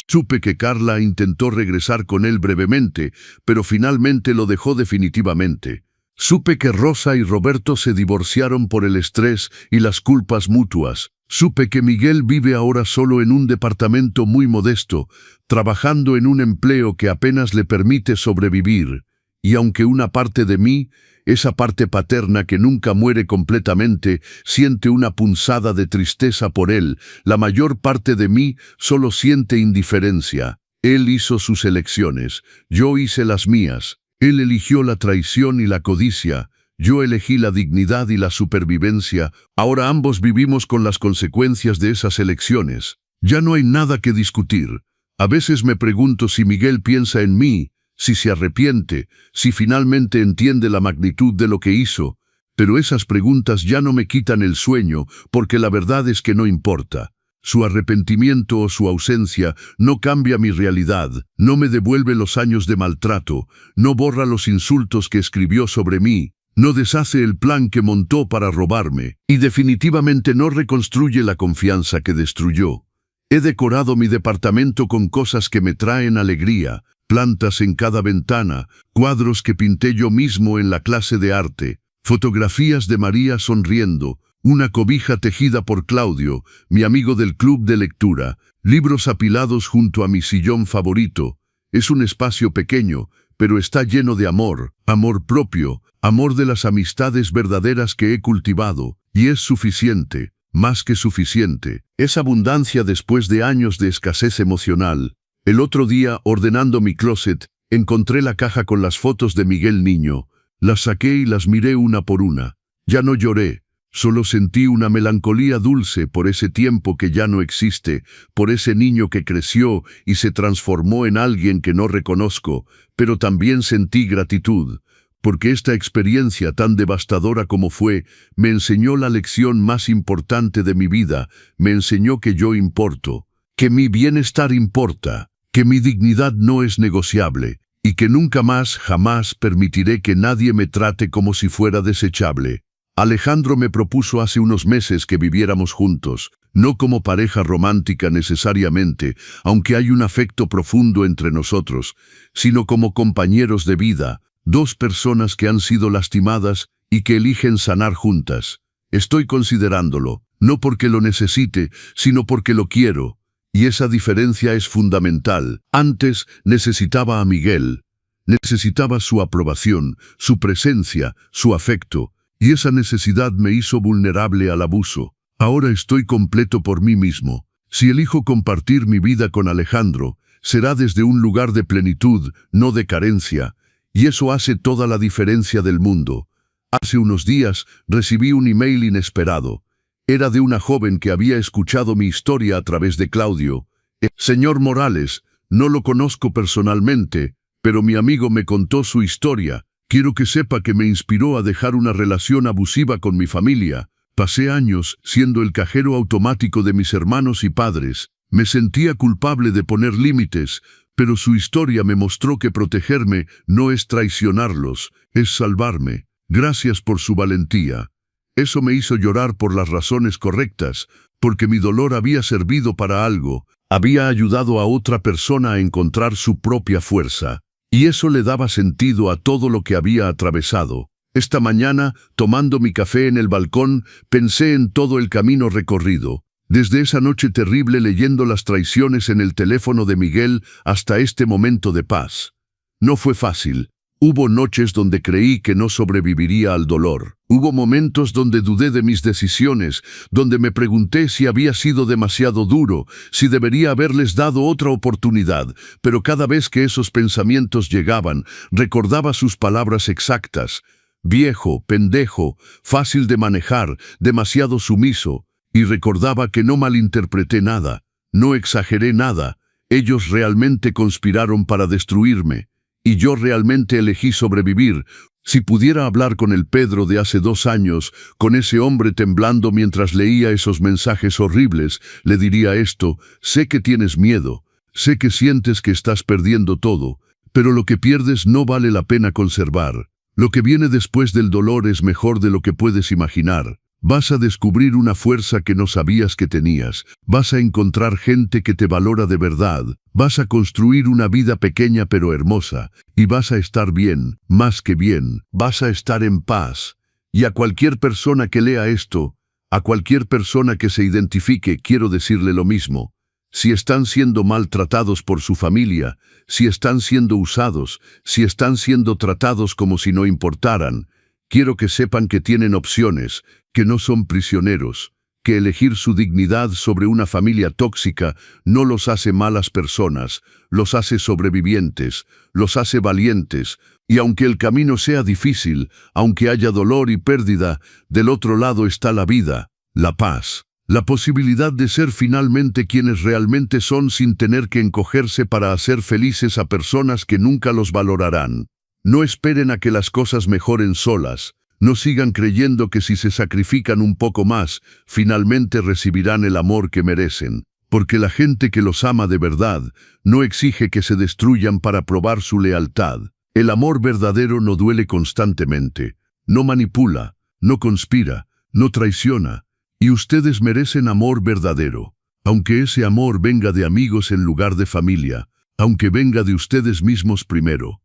Supe que Carla intentó regresar con él brevemente, pero finalmente lo dejó definitivamente. Supe que Rosa y Roberto se divorciaron por el estrés y las culpas mutuas. Supe que Miguel vive ahora solo en un departamento muy modesto, trabajando en un empleo que apenas le permite sobrevivir. Y aunque una parte de mí, esa parte paterna que nunca muere completamente, siente una punzada de tristeza por él, la mayor parte de mí solo siente indiferencia. Él hizo sus elecciones, yo hice las mías. Él eligió la traición y la codicia, Yo elegí la dignidad y la supervivencia, ahora ambos vivimos con las consecuencias de esas elecciones. Ya no hay nada que discutir. A veces me pregunto si Miguel piensa en mí, si se arrepiente, si finalmente entiende la magnitud de lo que hizo, pero esas preguntas ya no me quitan el sueño, porque la verdad es que no importa. Su arrepentimiento o su ausencia no cambia mi realidad, no me devuelve los años de maltrato, no borra los insultos que escribió sobre mí, no deshace el plan que montó para robarme, y definitivamente no reconstruye la confianza que destruyó. He decorado mi departamento con cosas que me traen alegría, plantas en cada ventana, cuadros que pinté yo mismo en la clase de arte, fotografías de María sonriendo, una cobija tejida por Claudio, mi amigo del club de lectura, libros apilados junto a mi sillón favorito. Es un espacio pequeño, pero está lleno de amor, amor propio, amor de las amistades verdaderas que he cultivado, y es suficiente, más que suficiente. Es abundancia después de años de escasez emocional. El otro día, ordenando mi closet, encontré la caja con las fotos de Miguel niño. Las saqué y las miré una por una. Ya no lloré. Solo sentí una melancolía dulce por ese tiempo que ya no existe, por ese niño que creció y se transformó en alguien que no reconozco, pero también sentí gratitud, porque esta experiencia tan devastadora como fue, me enseñó la lección más importante de mi vida, me enseñó que yo importo, que mi bienestar importa, que mi dignidad no es negociable, y que nunca más, jamás permitiré que nadie me trate como si fuera desechable. Alejandro me propuso hace unos meses que viviéramos juntos, no como pareja romántica necesariamente, aunque hay un afecto profundo entre nosotros, sino como compañeros de vida, dos personas que han sido lastimadas y que eligen sanar juntas. Estoy considerándolo, no porque lo necesite, sino porque lo quiero, y esa diferencia es fundamental. Antes necesitaba a Miguel, necesitaba su aprobación, su presencia, su afecto, y esa necesidad me hizo vulnerable al abuso. Ahora estoy completo por mí mismo. Si elijo compartir mi vida con Alejandro, será desde un lugar de plenitud, no de carencia, y eso hace toda la diferencia del mundo. Hace unos días recibí un email inesperado. Era de una joven que había escuchado mi historia a través de Claudio. Señor Morales, no lo conozco personalmente, pero mi amigo me contó su historia. Quiero que sepa que me inspiró a dejar una relación abusiva con mi familia. Pasé años siendo el cajero automático de mis hermanos y padres. Me sentía culpable de poner límites, pero su historia me mostró que protegerme no es traicionarlos, es salvarme. Gracias por su valentía. Eso me hizo llorar por las razones correctas, porque mi dolor había servido para algo, había ayudado a otra persona a encontrar su propia fuerza. Y eso le daba sentido a todo lo que había atravesado. Esta mañana, tomando mi café en el balcón, pensé en todo el camino recorrido. Desde esa noche terrible leyendo las traiciones en el teléfono de Miguel hasta este momento de paz. No fue fácil. Hubo noches donde creí que no sobreviviría al dolor. Hubo momentos donde dudé de mis decisiones, donde me pregunté si había sido demasiado duro, si debería haberles dado otra oportunidad, pero cada vez que esos pensamientos llegaban, recordaba sus palabras exactas. Viejo, pendejo, fácil de manejar, demasiado sumiso, y recordaba que no malinterpreté nada, no exageré nada, ellos realmente conspiraron para destruirme. Y yo realmente elegí sobrevivir. Si pudiera hablar con el Pedro de hace 2 años, con ese hombre temblando mientras leía esos mensajes horribles, le diría esto: sé que tienes miedo, sé que sientes que estás perdiendo todo, pero lo que pierdes no vale la pena conservar. Lo que viene después del dolor es mejor de lo que puedes imaginar. Vas a descubrir una fuerza que no sabías que tenías, vas a encontrar gente que te valora de verdad, vas a construir una vida pequeña pero hermosa, y vas a estar bien, más que bien, vas a estar en paz. Y a cualquier persona que lea esto, a cualquier persona que se identifique, quiero decirle lo mismo. Si están siendo maltratados por su familia, si están siendo usados, si están siendo tratados como si no importaran, quiero que sepan que tienen opciones, que no son prisioneros, que elegir su dignidad sobre una familia tóxica no los hace malas personas, los hace sobrevivientes, los hace valientes, y aunque el camino sea difícil, aunque haya dolor y pérdida, del otro lado está la vida, la paz, la posibilidad de ser finalmente quienes realmente son sin tener que encogerse para hacer felices a personas que nunca los valorarán. No esperen a que las cosas mejoren solas. No sigan creyendo que si se sacrifican un poco más, finalmente recibirán el amor que merecen, porque la gente que los ama de verdad no exige que se destruyan para probar su lealtad. El amor verdadero no duele constantemente, no manipula, no conspira, no traiciona, y ustedes merecen amor verdadero, aunque ese amor venga de amigos en lugar de familia, aunque venga de ustedes mismos primero.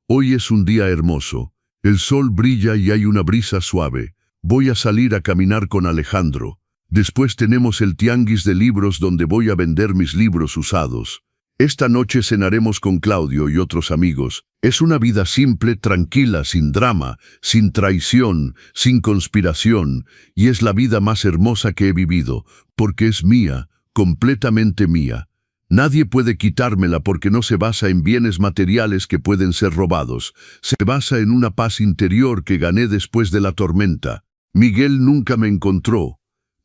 Hoy es un día hermoso. El sol brilla y hay una brisa suave. Voy a salir a caminar con Alejandro. Después tenemos el tianguis de libros donde voy a vender mis libros usados. Esta noche cenaremos con Claudio y otros amigos. Es una vida simple, tranquila, sin drama, sin traición, sin conspiración, y es la vida más hermosa que he vivido, porque es mía, completamente mía. Nadie puede quitármela porque no se basa en bienes materiales que pueden ser robados. Se basa en una paz interior que gané después de la tormenta. Miguel nunca me encontró.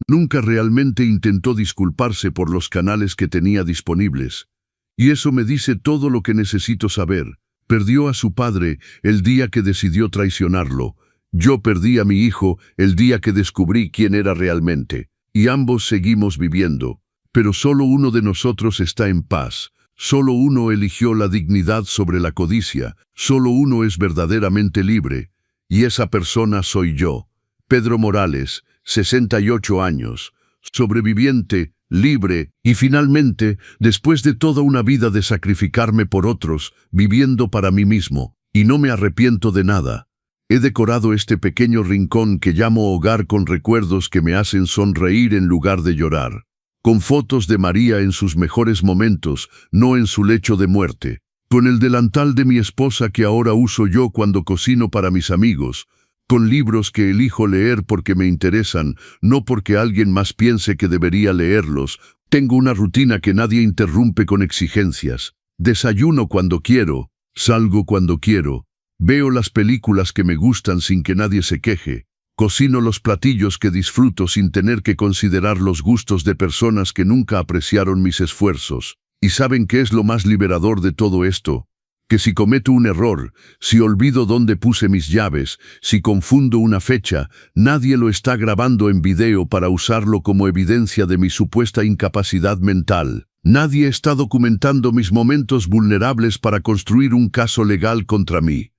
Nunca realmente intentó disculparse por los canales que tenía disponibles. Y eso me dice todo lo que necesito saber. Perdió a su padre el día que decidió traicionarlo. Yo perdí a mi hijo el día que descubrí quién era realmente. Y ambos seguimos viviendo. Pero solo uno de nosotros está en paz, solo uno eligió la dignidad sobre la codicia, solo uno es verdaderamente libre, y esa persona soy yo, Pedro Morales, 68 años, sobreviviente, libre, y finalmente, después de toda una vida de sacrificarme por otros, viviendo para mí mismo, y no me arrepiento de nada. He decorado este pequeño rincón que llamo hogar con recuerdos que me hacen sonreír en lugar de llorar. Con fotos de María en sus mejores momentos, no en su lecho de muerte. Con el delantal de mi esposa que ahora uso yo cuando cocino para mis amigos. Con libros que elijo leer porque me interesan, no porque alguien más piense que debería leerlos. Tengo una rutina que nadie interrumpe con exigencias. Desayuno cuando quiero, salgo cuando quiero. Veo las películas que me gustan sin que nadie se queje. Cocino los platillos que disfruto sin tener que considerar los gustos de personas que nunca apreciaron mis esfuerzos. ¿Y saben qué es lo más liberador de todo esto? Que si cometo un error, si olvido dónde puse mis llaves, si confundo una fecha, nadie lo está grabando en video para usarlo como evidencia de mi supuesta incapacidad mental. Nadie está documentando mis momentos vulnerables para construir un caso legal contra mí.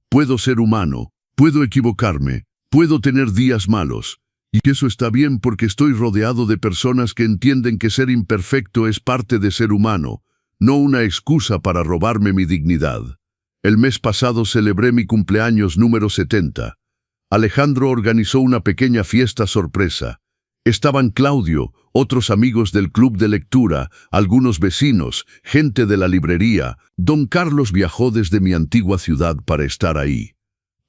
Puedo ser humano, puedo equivocarme. Puedo tener días malos, y eso está bien porque estoy rodeado de personas que entienden que ser imperfecto es parte de ser humano, no una excusa para robarme mi dignidad. El mes pasado celebré mi cumpleaños número 70. Alejandro organizó una pequeña fiesta sorpresa. Estaban Claudio, otros amigos del club de lectura, algunos vecinos, gente de la librería. Don Carlos viajó desde mi antigua ciudad para estar ahí.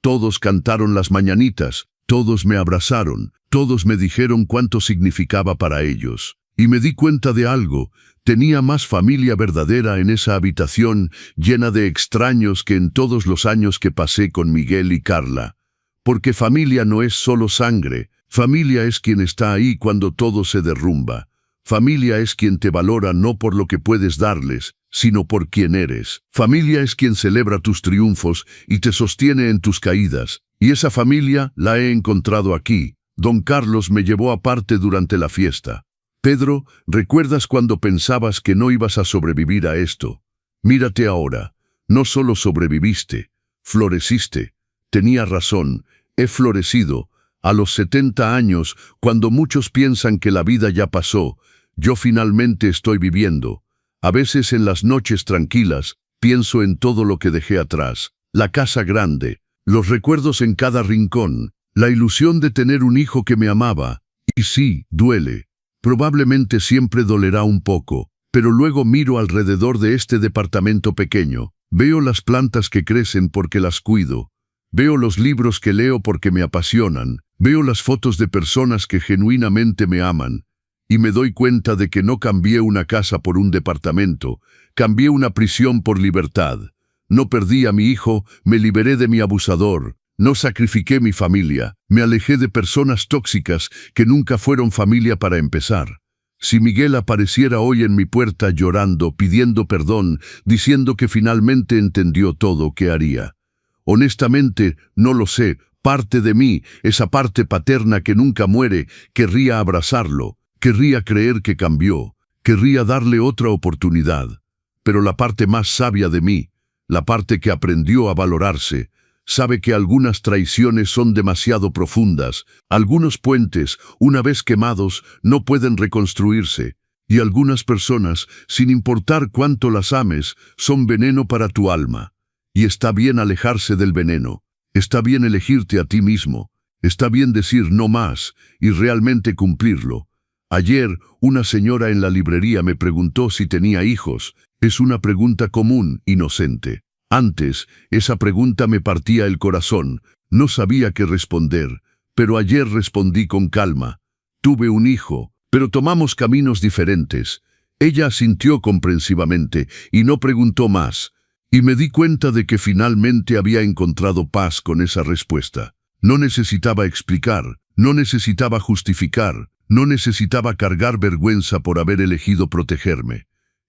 Todos cantaron las mañanitas, todos me abrazaron, todos me dijeron cuánto significaba para ellos. Y me di cuenta de algo, tenía más familia verdadera en esa habitación llena de extraños que en todos los años que pasé con Miguel y Carla. Porque familia no es solo sangre, familia es quien está ahí cuando todo se derrumba. Familia es quien te valora no por lo que puedes darles, sino por quien eres. Familia es quien celebra tus triunfos y te sostiene en tus caídas. Y esa familia la he encontrado aquí. Don Carlos me llevó aparte durante la fiesta. Pedro, ¿recuerdas cuando pensabas que no ibas a sobrevivir a esto? Mírate ahora. No solo sobreviviste, floreciste. Tenía razón, he florecido. A los 70 años, cuando muchos piensan que la vida ya pasó, yo finalmente estoy viviendo. A veces en las noches tranquilas, pienso en todo lo que dejé atrás. La casa grande, los recuerdos en cada rincón, la ilusión de tener un hijo que me amaba. Y sí, duele. Probablemente siempre dolerá un poco, pero luego miro alrededor de este departamento pequeño. Veo las plantas que crecen porque las cuido. Veo los libros que leo porque me apasionan. Veo las fotos de personas que genuinamente me aman. Y me doy cuenta de que no cambié una casa por un departamento. Cambié una prisión por libertad. No perdí a mi hijo, me liberé de mi abusador. No sacrifiqué mi familia. Me alejé de personas tóxicas que nunca fueron familia para empezar. Si Miguel apareciera hoy en mi puerta llorando, pidiendo perdón, diciendo que finalmente entendió todo, ¿qué haría? Honestamente, no lo sé. Parte de mí, esa parte paterna que nunca muere, querría abrazarlo, querría creer que cambió, querría darle otra oportunidad. Pero la parte más sabia de mí, la parte que aprendió a valorarse, sabe que algunas traiciones son demasiado profundas, algunos puentes, una vez quemados, no pueden reconstruirse, y algunas personas, sin importar cuánto las ames, son veneno para tu alma. Y está bien alejarse del veneno, está bien elegirte a ti mismo, está bien decir no más y realmente cumplirlo. Ayer, una señora en la librería me preguntó si tenía hijos. Es una pregunta común, inocente. Antes, esa pregunta me partía el corazón, no sabía qué responder, pero ayer respondí con calma. Tuve un hijo, pero tomamos caminos diferentes. Ella asintió comprensivamente y no preguntó más. Y me di cuenta de que finalmente había encontrado paz con esa respuesta. No necesitaba explicar, no necesitaba justificar, no necesitaba cargar vergüenza por haber elegido protegerme.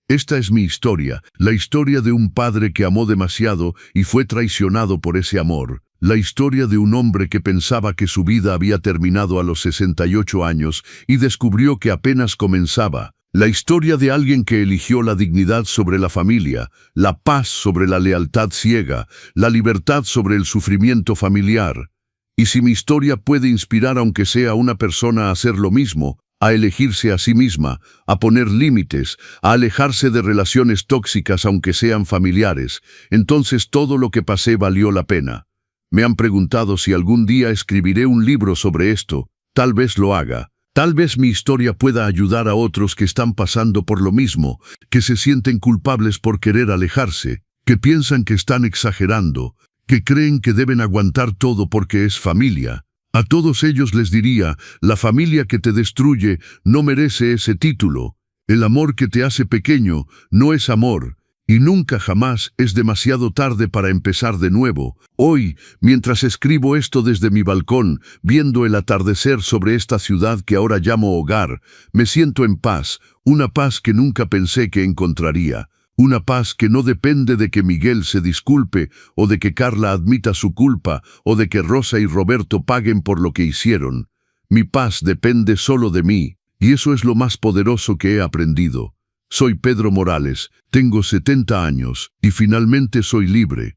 Esta es mi historia, la historia de un padre que amó demasiado y fue traicionado por ese amor. La historia de un hombre que pensaba que su vida había terminado a los 68 años y descubrió que apenas comenzaba. La historia de alguien que eligió la dignidad sobre la familia, la paz sobre la lealtad ciega, la libertad sobre el sufrimiento familiar. Y si mi historia puede inspirar aunque sea a una persona a hacer lo mismo, a elegirse a sí misma, a poner límites, a alejarse de relaciones tóxicas aunque sean familiares, entonces todo lo que pasé valió la pena. Me han preguntado si algún día escribiré un libro sobre esto. Tal vez lo haga. Tal vez mi historia pueda ayudar a otros que están pasando por lo mismo, que se sienten culpables por querer alejarse, que piensan que están exagerando, que creen que deben aguantar todo porque es familia. A todos ellos les diría, la familia que te destruye no merece ese título. El amor que te hace pequeño no es amor. Y nunca jamás es demasiado tarde para empezar de nuevo. Hoy, mientras escribo esto desde mi balcón, viendo el atardecer sobre esta ciudad que ahora llamo hogar, me siento en paz, una paz que nunca pensé que encontraría. Una paz que no depende de que Miguel se disculpe, o de que Carla admita su culpa, o de que Rosa y Roberto paguen por lo que hicieron. Mi paz depende solo de mí, y eso es lo más poderoso que he aprendido. Soy Pedro Morales, tengo 70 años y finalmente soy libre.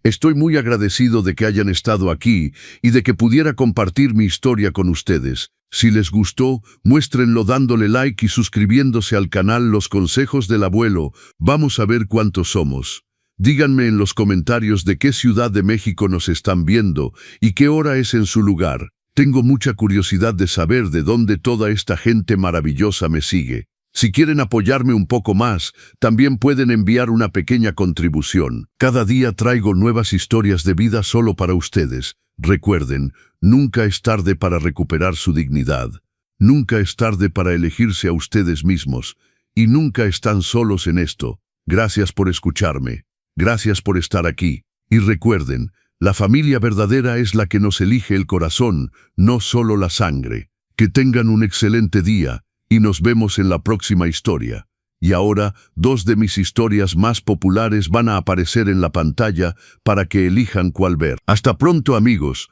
Estoy muy agradecido de que hayan estado aquí y de que pudiera compartir mi historia con ustedes. Si les gustó, muéstrenlo dándole like y suscribiéndose al canal Los Consejos del Abuelo. Vamos a ver cuántos somos. Díganme en los comentarios de qué ciudad de México nos están viendo y qué hora es en su lugar. Tengo mucha curiosidad de saber de dónde toda esta gente maravillosa me sigue. Si quieren apoyarme un poco más, también pueden enviar una pequeña contribución. Cada día traigo nuevas historias de vida solo para ustedes. Recuerden, nunca es tarde para recuperar su dignidad. Nunca es tarde para elegirse a ustedes mismos. Y nunca están solos en esto. Gracias por escucharme. Gracias por estar aquí. Y recuerden, la familia verdadera es la que nos elige el corazón, no solo la sangre. Que tengan un excelente día. Y nos vemos en la próxima historia. Y ahora, 2 de mis historias más populares van a aparecer en la pantalla para que elijan cuál ver. Hasta pronto, amigos.